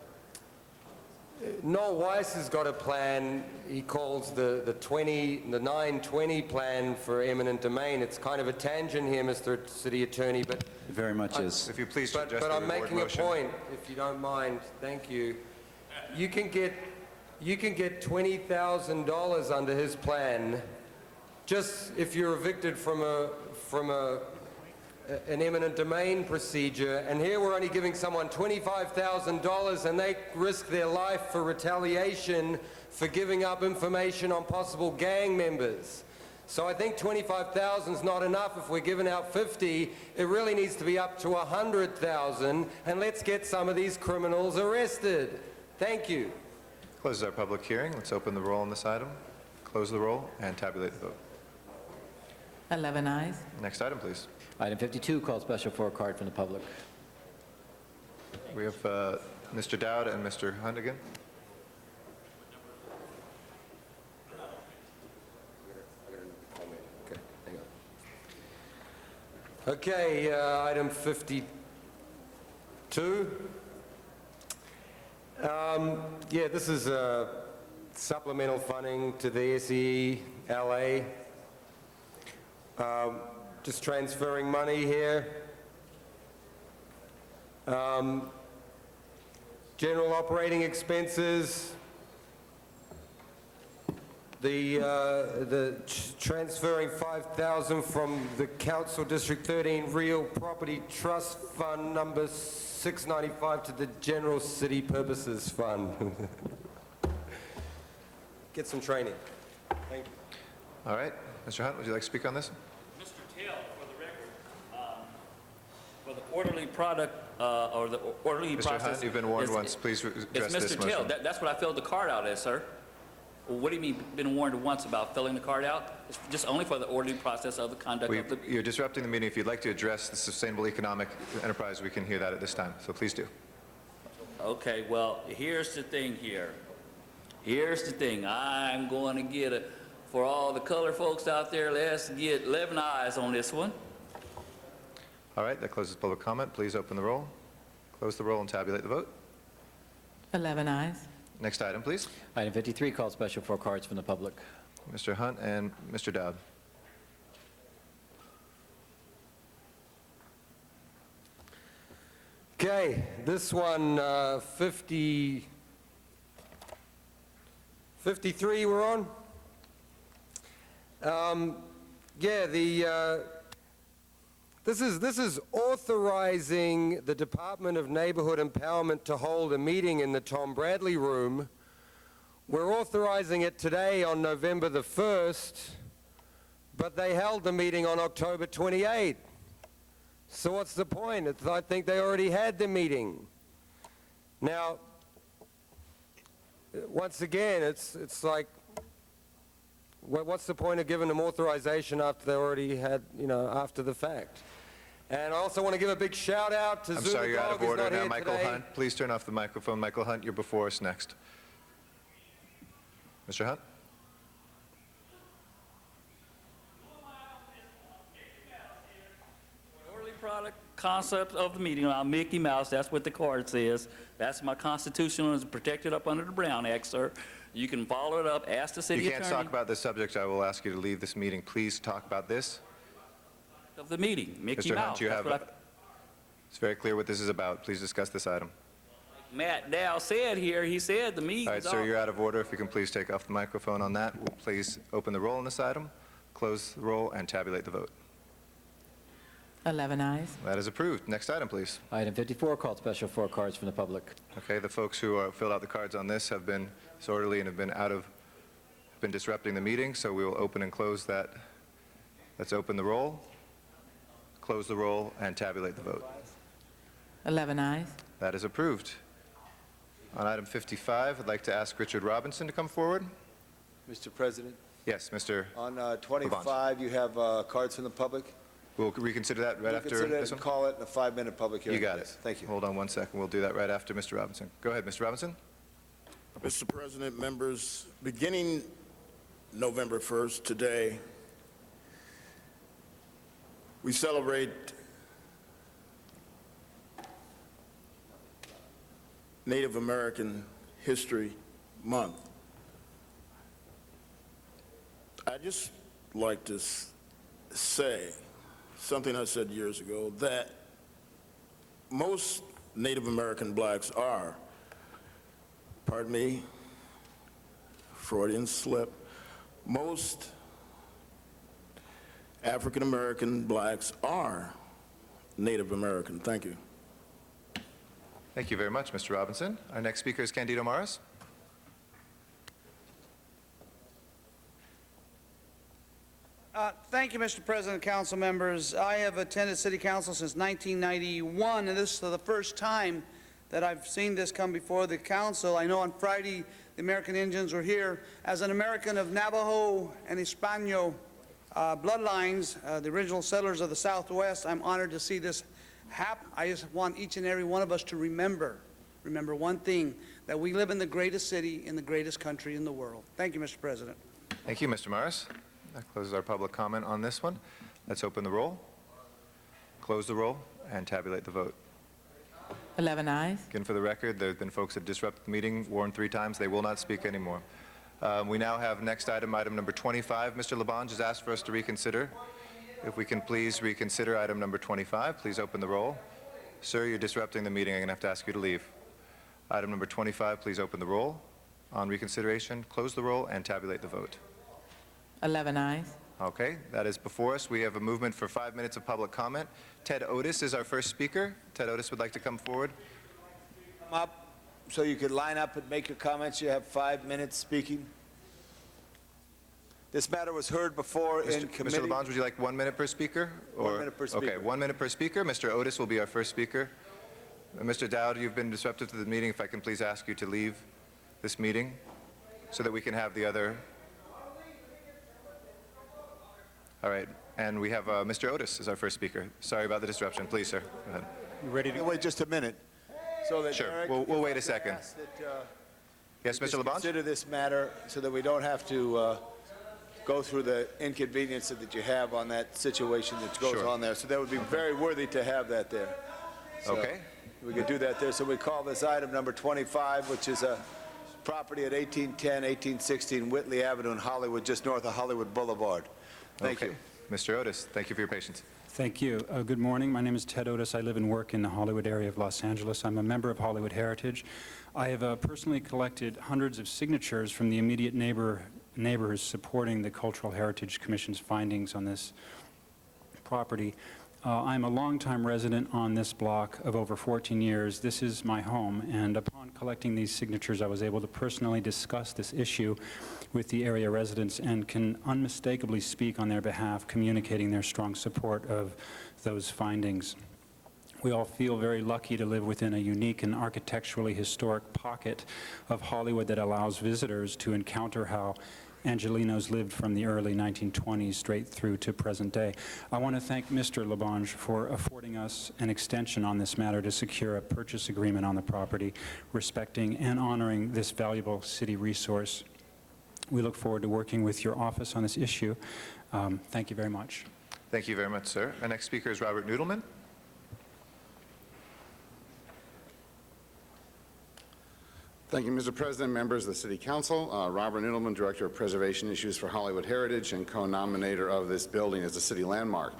Noel Weiss has got a plan he calls the 920 plan for eminent domain. It's kind of a tangent here, Mr. City Attorney, but... It very much is. If you please But suggest the I'm reward making motion. a point, if you don't mind. Thank you. You can get $20,000 under his plan, just if you're evicted from an eminent domain procedure. And here we're only giving someone $25,000, and they risk their life for retaliation for giving up information on possible gang members. So I think 25,000 is not enough. If we're giving out 50, it really needs to be up to 100,000, and let's get some of these criminals arrested. Thank you. Closes our public hearing. Let's open the roll on this item, close the roll, and tabulate the vote. 11 ayes. Next item, please. Item 52 called special for a card from the public. We have Mr. Dowd and Mr. Hunt again. Okay, item 50. 2. Yeah, this is supplemental funding to the SELA. Just transferring money here. General operating expenses. The transferring 5,000 from the Council District 13 Real Property Trust Fund number 695 to the General City Purposes Fund. Get some training. Thank you. All right. Mr. Hunt, would you like to speak on this? Mr. Taylor, for the record, for the orderly product, or the orderly Mr. process... Hunt, you've been warned it's- once. Please address It's this Mr. Taylor. motion. That's what I filled the card out as, sir. Well, what do you mean, been warned once about filling the card out? It's just only for the orderly process of the conduct of the... You're disrupting the meeting. If you'd like to address the sustainable economic enterprise, we can hear that at this time. So please do. Okay, well, here's the thing here. Here's the thing. I'm going to get it. For all the color folks out there, let's get 11 eyes on this one. All right, that closes public comment. Please open the roll, close the roll, and tabulate the vote. 11 ayes. Next item, please. Item 53, call special for cards from the public. Mr. Hunt and Mr. Dowd. Okay, this one, 53 we're on. Yeah, this is authorizing the Department of Neighborhood Empowerment to hold a meeting in the Tom Bradley Room. We're authorizing it today on November the 1st, but they held the meeting on October 28th. So what's the point? I think they already had the meeting. Now, once again, it's like, what's the point of giving them authorization after they already had, after the fact? And I also want to give a big shout out to I'm Zuma sorry, you're out Dog, of who's order not now. here Michael today. Hunt, please turn off the microphone. Michael Hunt, you're before us next. Mr. Hunt? Orderly product concept of the meeting, Mickey Mouse, that's what the card says. That's my constitutional, is protected up under the Brown Act, sir. You can follow it up, ask the city You attorney. can't talk about this subject. I will ask you to leave this meeting. Please talk about this. Of the meeting, Mickey Mr. Mouse. Hunt, you That's have, what it's very clear what this is about. Please discuss this item. Matt Dow said here, he said the meeting All right, sir, you're out of order. If you can please take off the microphone on that. We'll please open the roll on this item, close the roll, and tabulate the vote. 11 ayes. That is approved. Next item, please. Item 54, called special for cards from the public. Okay, the folks who filled out the cards on this have been disorderly and have been disrupting the meeting, so we will open and close that. Let's open the roll, close the roll, and tabulate the vote. 11 ayes. That is approved. On item 55, I'd like to ask Richard Robinson to come forward. Mr. President, Yes, Mr. on 25, you have cards from the public? We'll reconsider that right after Consider it this and one. call it a 5-minute public hearing. You got it. please. Thank you. Hold on one second. We'll do that right after Mr. Robinson. Go ahead, Mr. Robinson. Mr. President, members, beginning November 1st, today, we celebrate Native American History Month. I'd just like to say something I said years ago, that most Native American blacks are, pardon me, Freudian slip, most African American blacks are Native American. Thank you. Thank you very much, Mr. Robinson. Our next speaker is Candido Morris. Thank you, Mr. President, council members. I have attended City Council since 1991, and this is the first time that I've seen this come before the council. I know on Friday the American Indians were here. As an American of Navajo and Hispano bloodlines, the original settlers of the Southwest, I'm honored to see this happen. I just want each and every one of us to remember one thing, that we live in the greatest city in the greatest country in the world. Thank you, Mr. President. Thank you, Mr. Morris. That closes our public comment on this one. Let's open the roll, close the roll, and tabulate the vote. 11 ayes. Again, for the record, there have been folks that disrupted the meeting, warned 3 times. They will not speak anymore. We now have next item, item number 25. Mr. Labange has asked for us to reconsider. If we can please reconsider item number 25, please open the roll. Sir, you're disrupting the meeting. I'm going to have to ask you to leave. Item number 25, please open the roll. On reconsideration, close the roll and tabulate the vote. 11 ayes. Okay, that is before us. We have a movement for 5 minutes of public comment. Ted Otis is our first speaker. Ted Otis would like to come forward. Come up so you could line up and make your comments. You have 5 minutes speaking. This matter was heard before in committee. Mr. Labange, would you like 1 minute per speaker? 1 minute per speaker. Okay, 1 minute per speaker. Mr. Otis will be our first speaker. Mr. Dowd, you've been disruptive to the meeting. If I can please ask you to leave this meeting so that we can have the other. All right, and we have Mr. Otis as our first speaker. Sorry about the disruption. Please, sir, go ahead. You ready to wait just a minute? So that Sure, Eric, we'll wait a second. Yes, Mr. Labange? Consider this matter so that we don't have to go through the inconvenience that you have on that situation that goes Sure. on there. So that would be very worthy to have that there. So Okay. We could do that there. So we call this item number 25, which is a property at 1810, 1816 Whitley Avenue in Hollywood, just north of Hollywood Boulevard. Thank you. Mr. Otis, thank you for your patience. Thank you. Good morning. My name is Ted Otis. I live and work in the Hollywood area of Los Angeles. I'm a member of Hollywood Heritage. I have personally collected hundreds of signatures from the immediate neighbors supporting the Cultural Heritage Commission's findings on this property. I'm a longtime resident on this block of over 14 years. This is my home, and upon collecting these signatures, I was able to personally discuss this issue with the area residents and can unmistakably speak on their behalf, communicating their strong support of those findings. We all feel very lucky to live within a unique and architecturally historic pocket of Hollywood that allows visitors to encounter how Angelenos lived from the early 1920s straight through to present day. I want to thank Mr. Labange for affording us an extension on this matter to secure a purchase agreement on the property, respecting and honoring this valuable city resource. We look forward to working with your office on this issue. Thank you very much. Thank you very much, sir. Our next speaker is Robert Noodleman. Thank you, Mr. President, members of the City Council. Robert Noodleman, Director of Preservation Issues for Hollywood Heritage and co-nominator of this building as a city landmark.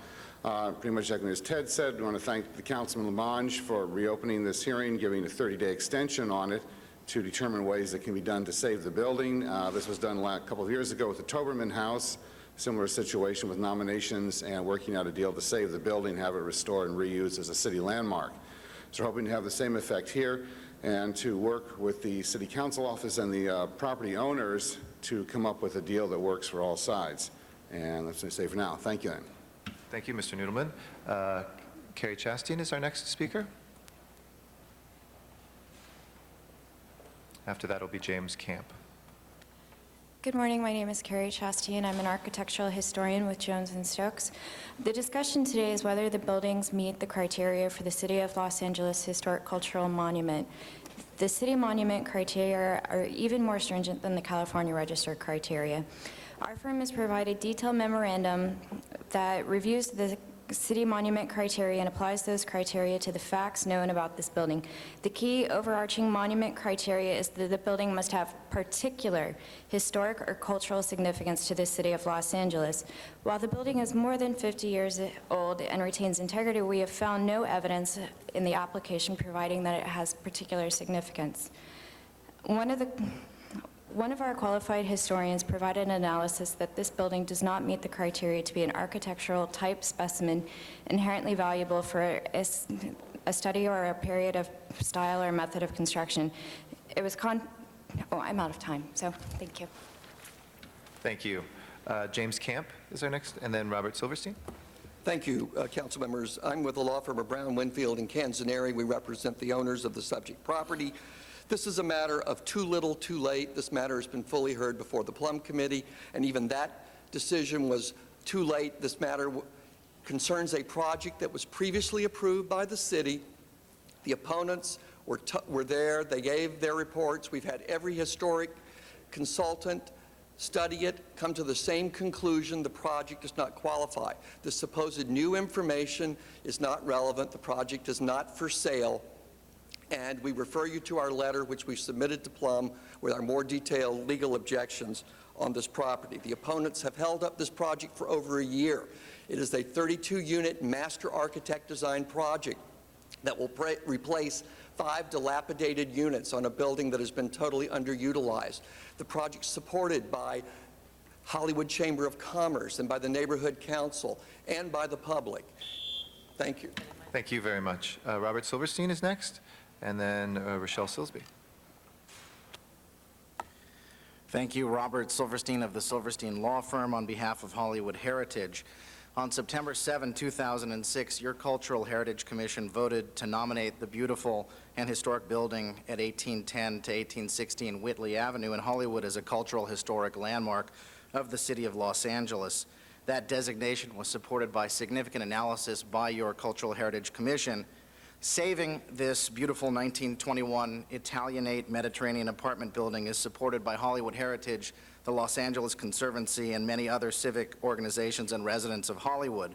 Pretty much like as Ted said, we want to thank the Councilman Labange for reopening this hearing, giving a 30-day extension on it to determine ways that can be done to save the building. This was done a couple of years ago with the Toberman House, similar situation with nominations and working out a deal to save the building, have it restored and reused as a city landmark. So we're hoping to have the same effect here, and to work with the City Council office and the property owners to come up with a deal that works for all sides. And that's what I say for now. Thank you, then. Thank you, Mr. Noodleman. Carrie Chastain is our next speaker. After that will be James Camp. Good morning. My name is Carrie Chastain. I'm an architectural historian with Jones & Stokes. The discussion today is whether the buildings meet the criteria for the City of Los Angeles Historic Cultural Monument. The city monument criteria are even more stringent than the California Register criteria. Our firm has provided detailed memorandum that reviews the city monument criteria and applies those criteria to the facts known about this building. The key overarching monument criteria is that the building must have particular historic or cultural significance to the City of Los Angeles. While the building is more than 50 years old and retains integrity, we have found no evidence in the application providing that it has particular significance. One of our qualified historians provided an analysis that this building does not meet the criteria to be an architectural type specimen inherently valuable for a study or a period of style or method of construction. It was I'm out of time, so thank you. Thank you. James Camp is our next, and then Robert Silverstein. Thank you, council members. I'm with the law firm of Brown, Winfield, and Canzaneri. We represent the owners of the subject property. This is a matter of too little, too late. This matter has been fully heard before the Plum Committee, and even that decision was too late. This matter concerns a project that was previously approved by the city. The opponents were there. They gave their reports. We've had every historic consultant study it, come to the same conclusion: the project does not qualify. The supposed new information is not relevant. The project is not for sale. And we refer you to our letter, which we submitted to Plum, with our more detailed legal objections on this property. The opponents have held up this project for over a year. It is a 32-unit master architect design project that will replace 5 dilapidated units on a building that has been totally underutilized. The project's supported by Hollywood Chamber of Commerce and by the Neighborhood Council and by the public. Thank you. Thank you very much. Robert Silverstein is next, and then Rochelle Silsby. Thank you, Robert Silverstein of the Silverstein Law Firm on behalf of Hollywood Heritage. On September 7, 2006, your Cultural Heritage Commission voted to nominate the beautiful and historic building at 1810 to 1816 Whitley Avenue in Hollywood as a cultural historic landmark of the city of Los Angeles. That designation was supported by significant analysis by your Cultural Heritage Commission. Saving this beautiful 1921 Italianate Mediterranean apartment building is supported by Hollywood Heritage, the Los Angeles Conservancy, and many other civic organizations and residents of Hollywood.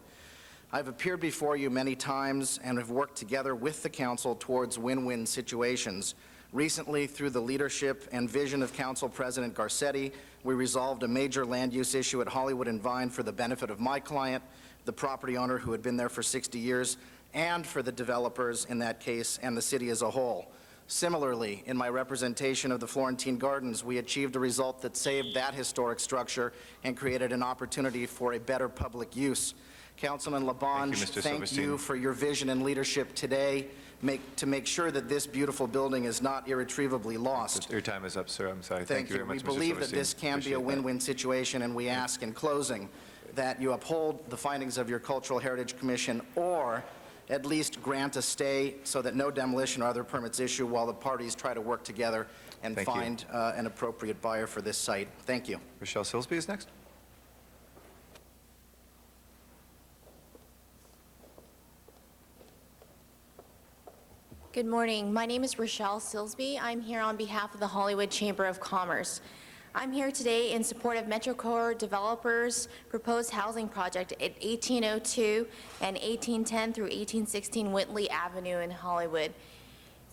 I've appeared before you many times and have worked together with the council towards win-win situations. Recently, through the leadership and vision of Council President Garcetti, we resolved a major land use issue at Hollywood and Vine for the benefit of my client, the property owner who had been there for 60 years, and for the developers in that case and the city as a whole. Similarly, in my representation of the Florentine Gardens, we achieved a result that saved that historic structure and created an opportunity for a better public use. Councilman Labange, thank you for your vision and leadership today to make sure that this beautiful building is not irretrievably lost. Your time is up, sir. I'm sorry. Thank you very much, Mr. Silverstein. We believe that this can be a win-win situation, and we ask in closing that you uphold the findings of your Cultural Heritage Commission, or at least grant a stay so that no demolition or other permits issue while the parties try to work together and find an appropriate buyer for this site. Thank you. Rochelle Silsby is next. Good morning. My name is Rochelle Silsby. I'm here on behalf of the Hollywood Chamber of Commerce. I'm here today in support of MetroCore Developers' proposed housing project at 1802 and 1810 through 1816 Whitley Avenue in Hollywood.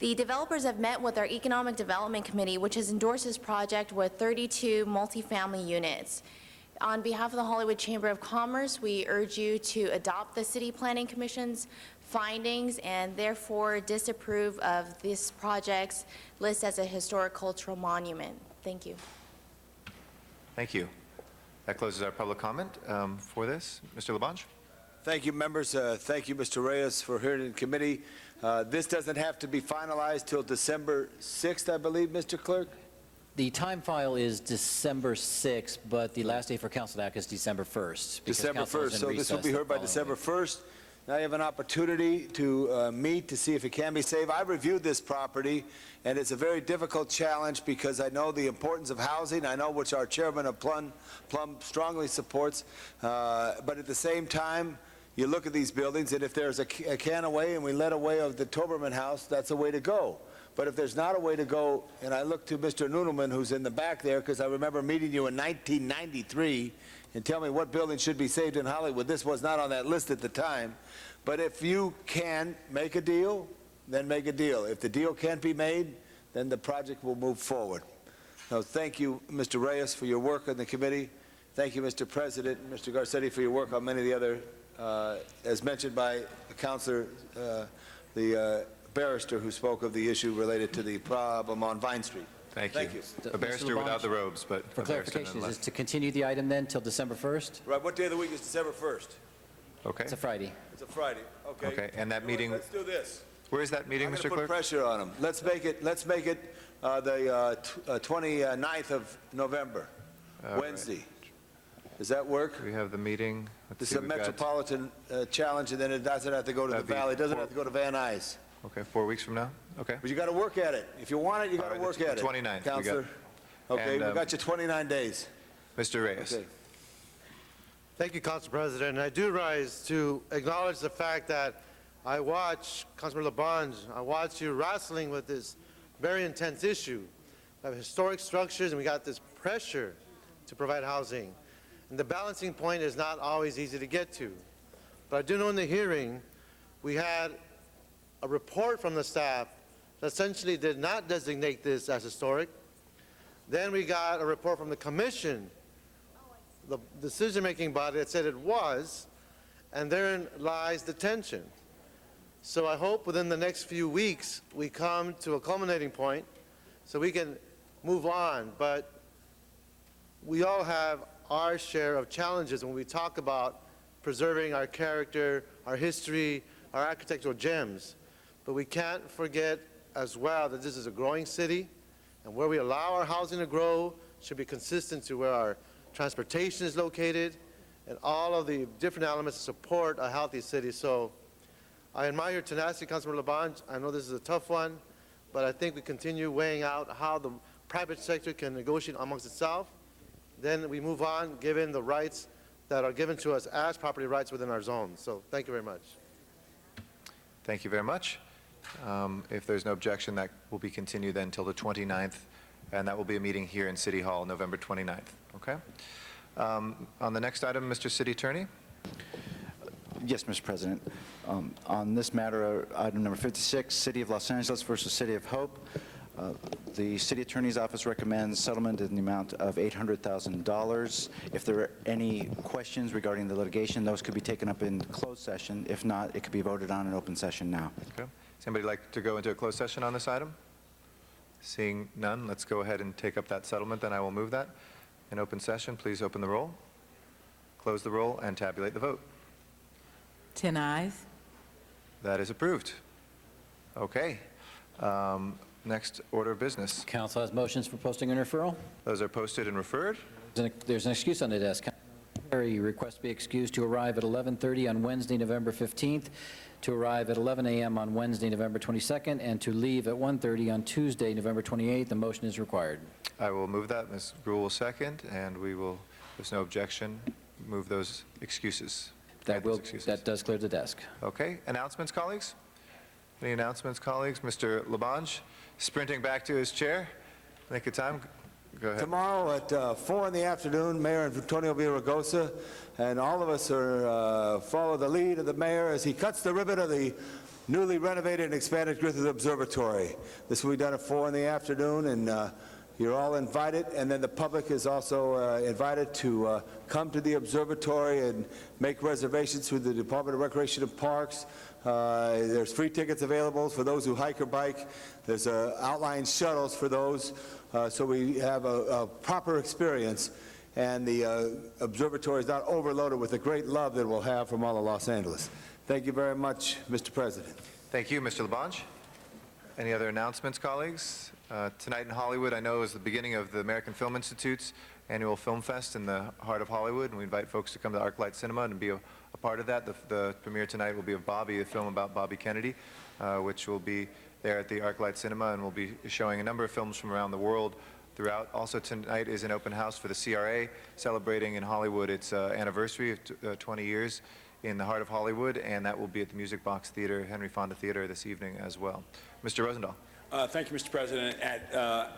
The developers have met with our Economic Development Committee, which has endorsed this project with 32 multifamily units. On behalf of the Hollywood Chamber of Commerce, we urge you to adopt the City Planning Commission's findings and therefore disapprove of this project's list as a historic cultural monument. Thank you. Thank you. That closes our public comment for this. Mr. Labange? Thank you, members. Thank you, Mr. Reyes, for hearing in committee. This doesn't have to be finalized till December 6th, I believe, Mr. Clerk? The time file is December 6th, but the last day for council to act is December 1st. December 1st, so this will be heard by December 1st. Now you have an opportunity to meet to see if it can be saved. I reviewed this property, and it's a very difficult challenge because I know the importance of housing. I know which our chairman of Plum strongly supports. But at the same time, you look at these buildings, and if there's a can away and we let away of the Toberman House, that's a way to go. But if there's not a way to go, and I look to Mr. Nudelman, who's in the back there, because I remember meeting you in 1993, and tell me what building should be saved in Hollywood. This was not on that list at the time. But if you can make a deal, then make a deal. If the deal can't be made, then the project will move forward. So thank you, Mr. Reyes, for your work on the committee. Thank you, Mr. President, and Mr. Garcetti, for your work on many of the other, as mentioned by the counselor, the barrister who spoke of the issue related to the problem on Vine Street. Thank you. A barrister without the robes, but for clarification, is it to continue the item then till December 1st? Right. What day of the week is December 1st? Okay. It's a Friday. It's a Friday. Okay. Okay. And that meeting. Let's do this. Where is that meeting, Mr. Clerk? Put pressure on them. Let's make it the 29th of November, Wednesday. Right. Does that work? We have the meeting. This is a metropolitan challenge, and then it doesn't have to go to the Valley. It doesn't have to go to Van Nuys. Okay, 4 weeks from now? Okay. But you got to work at it. If you want it, you got to work at it. 29th. Counselor. Okay, we got you 29 days. Mr. Reyes. Okay. Thank you, Council President. I do rise to acknowledge the fact that I watch, Councilor Labange, I watch you wrestling with this very intense issue. We have historic structures and we got this pressure to provide housing. And the balancing point is not always easy to get to. But I do know in the hearing, we had a report from the staff essentially did not designate this as historic. Then we got a report from the commission, the decision-making body, that said it was, and therein lies the tension. So I hope within the next few weeks we come to a culminating point so we can move on. But we all have our share of challenges when we talk about preserving our character, our history, our architectural gems. But we can't forget as well that this is a growing city, and where we allow our housing to grow should be consistent to where our transportation is located and all of the different elements to support a healthy city. So I admire your tenacity, Councilmember Labange. I know this is a tough one, but I think we continue weighing out how the private sector can negotiate amongst itself. Then we move on, given the rights that are given to us as property rights within our zone. So thank you very much. Thank you very much. If there's no objection, that will be continued then until the 29th, and that will be a meeting here in City Hall, November 29th. Okay? On the next item, Mr. City Attorney. Yes, Mr. President. On this matter, item number 56, City of Los Angeles versus City of Hope, the City Attorney's Office recommends settlement in the amount of $800,000. If there are any questions regarding the litigation, those could be taken up in closed session. If not, it could be voted on in open session now. Okay. Does anybody like to go into a closed session on this item? Seeing none, let's go ahead and take up that settlement. Then I will move that in open session. Please open the roll, close the roll, and tabulate the vote. 10 ayes. That is approved. Okay. Next order of business. Council has motions for posting and referral. Those are posted and referred. There's an excuse on the desk. Perry requests to be excused to arrive at 11:30 on Wednesday, November 15th, to arrive at 11 a.m. on Wednesday, November 22nd, and to leave at 1:30 on Tuesday, November 28th. The motion is required. I will move that. Ms. Grewal will second, and we will, if there's no objection, move those excuses. That does clear the desk. Okay. Announcements, colleagues? Any announcements, colleagues? Mr. Labange, sprinting back to his chair. Make a time. Go ahead. Tomorrow at 4 in the afternoon, Mayor Antonio Villaraigosa and all of us are follow the lead of the mayor as he cuts the ribbon of the newly renovated and expanded Griffith Observatory. This will be done at 4 in the afternoon, and you're all invited, and then the public is also invited to come to the observatory and make reservations through the Department of Recreation and Parks. There's free tickets available for those who hike or bike. There's outline shuttles for those, so we have a proper experience, and the observatory is not overloaded with the great love that we'll have from all of Los Angeles. Thank you very much, Mr. President. Thank you, Mr. Labange. Any other announcements, colleagues? Tonight in Hollywood, I know, is the beginning of the American Film Institute's annual Film Fest in the heart of Hollywood, and we invite folks to come to ArcLight Cinema and be a part of that. The premiere tonight will be of Bobby, a film about Bobby Kennedy, which will be there at the ArcLight Cinema, and we'll be showing a number of films from around the world throughout. Also tonight is an open house for the CRA, celebrating in Hollywood its anniversary of 20 years in the heart of Hollywood, and that will be at the Music Box Theater, Henry Fonda Theater, this evening as well. Mr. Rosendahl. Thank you, Mr. President. At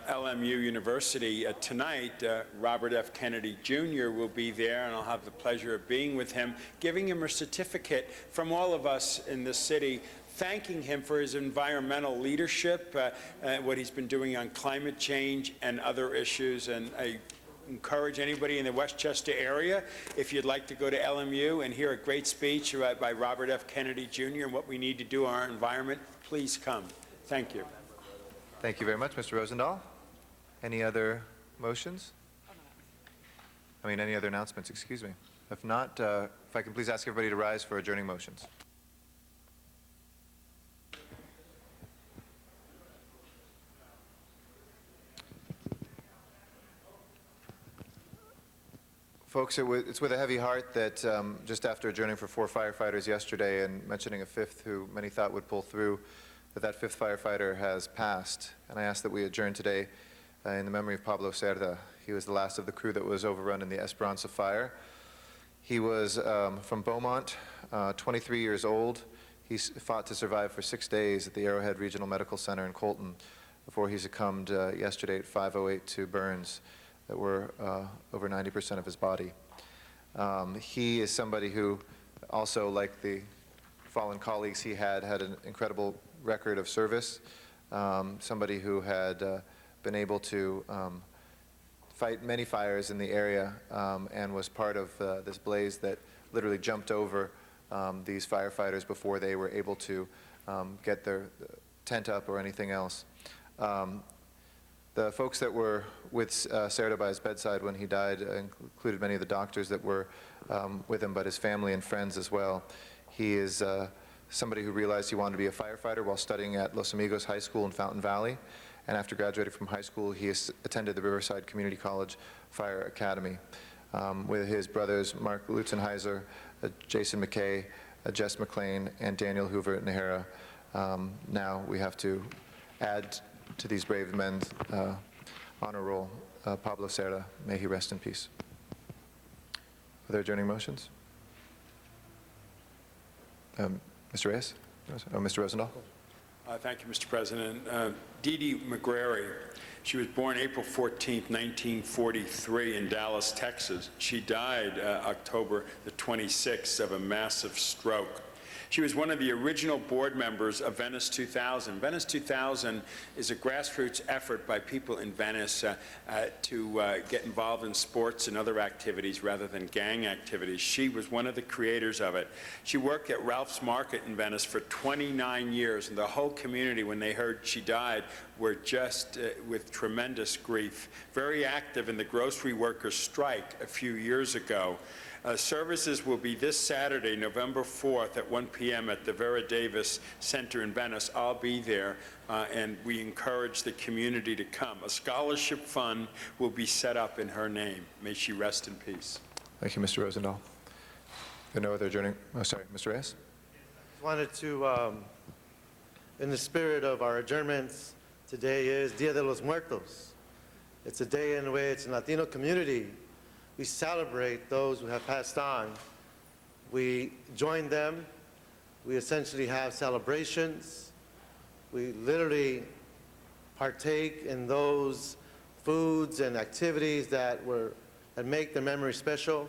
LMU University tonight, Robert F. Kennedy Jr. will be there, and I'll have the pleasure of being with him, giving him a certificate from all of us in the city, thanking him for his environmental leadership, what he's been doing on climate change and other issues. And I encourage anybody in the Westchester area, if you'd like to go to LMU and hear a great speech by Robert F. Kennedy Jr. and what we need to do on our environment, please come. Thank you. Thank you very much, Mr. Rosendahl. Any other motions? Any other announcements, excuse me. If not, if I can please ask everybody to rise for adjourning motions. Folks, it's with a heavy heart that just after adjourning for 4 firefighters yesterday and mentioning a fifth who many thought would pull through, that fifth firefighter has passed. And I ask that we adjourn today in the memory of Pablo Cerda. He was the last of the crew that was overrun in the Esperanza fire. He was from Beaumont, 23 years old. He fought to survive for 6 days at the Arrowhead Regional Medical Center in Colton before he succumbed yesterday at 5:08 to burns that were over 90% of his body. He is somebody who also, like the fallen colleagues he had an incredible record of service. somebody who had been able to fight many fires in the area and was part of this blaze that literally jumped over these firefighters before they were able to get their tent up or anything else. The folks that were with Serta by his bedside when he died included many of the doctors that were with him, but his family and friends as well. He is somebody who realized he wanted to be a firefighter while studying at Los Amigos High School in Fountain Valley. And after graduating from high school, he attended the Riverside Community College Fire Academy with his brothers Mark Lutzenheiser, Jason McKay, Jess McLean, and Daniel Hoover Nahara. Now we have to add to these brave men's honor roll Pablo Serra. May he rest in peace. Are there adjourning motions? Mr. Reyes? Oh, Mr. Rosendahl? Thank you, Mr. President. Dee Dee McGrary, she was born April 14, 1943 in Dallas, Texas. She died October the 26th of a massive stroke. She was one of the original board members of Venice 2000. Venice 2000 is a grassroots effort by people in Venice to get involved in sports and other activities rather than gang activities. She was one of the creators of it. She worked at Ralph's Market in Venice for 29 years, and the whole community, when they heard she died, were just with tremendous grief. Very active in the grocery workers' strike a few years ago. Services will be this Saturday, November 4th at 1 p.m. at the Vera Davis Center in Venice. I'll be there, and we encourage the community to come. A scholarship fund will be set up in her name. May she rest in peace. Thank you, Mr. Rosendahl. There are no other adjourning. Oh, sorry, Mr. Reyes? I wanted to, in the spirit of our adjournments, today is Dia de los Muertos. It's a day in which in Latino community we celebrate those who have passed on. We join them. We essentially have celebrations. We literally partake in those foods and activities that make the memory special.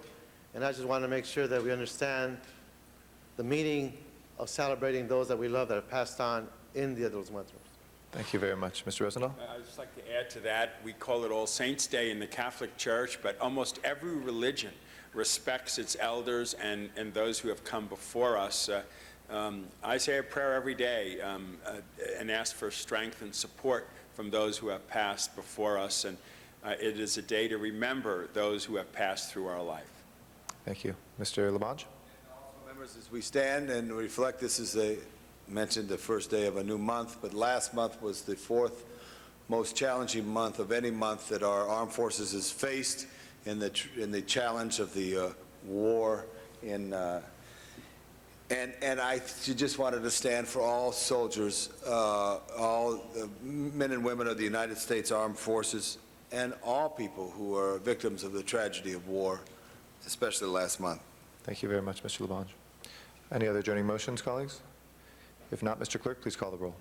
And I just want to make sure that we understand the meaning of celebrating those that we love that have passed on in Dia de los Muertos. Thank you very much. Mr. Rosendahl? I'd just like to add to that, we call it All Saints Day in the Catholic Church, but almost every religion respects its elders and those who have come before us. I say a prayer every day and ask for strength and support from those who have passed before us, and it is a day to remember those who have passed through our life. Thank you. Mr. Labange? Members, as we stand and reflect, this is mentioned the first day of a new month, but last month was the fourth most challenging month of any month that our armed forces has faced in the challenge of the war and I just wanted to stand for all soldiers, all the men and women of the United States Armed Forces, and all people who are victims of the tragedy of war, especially last month. Thank you very much, Mr. Labange. Any other adjourning motions, colleagues? If not, Mr. Clerk, please call the roll.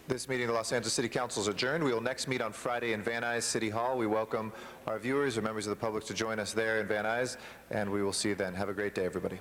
This meeting of the Los Angeles City Council is adjourned. We will next meet on Friday in Van Nuys City Hall. We welcome our viewers or members of the public to join us there in Van Nuys, and we will see you then. Have a great day, everybody.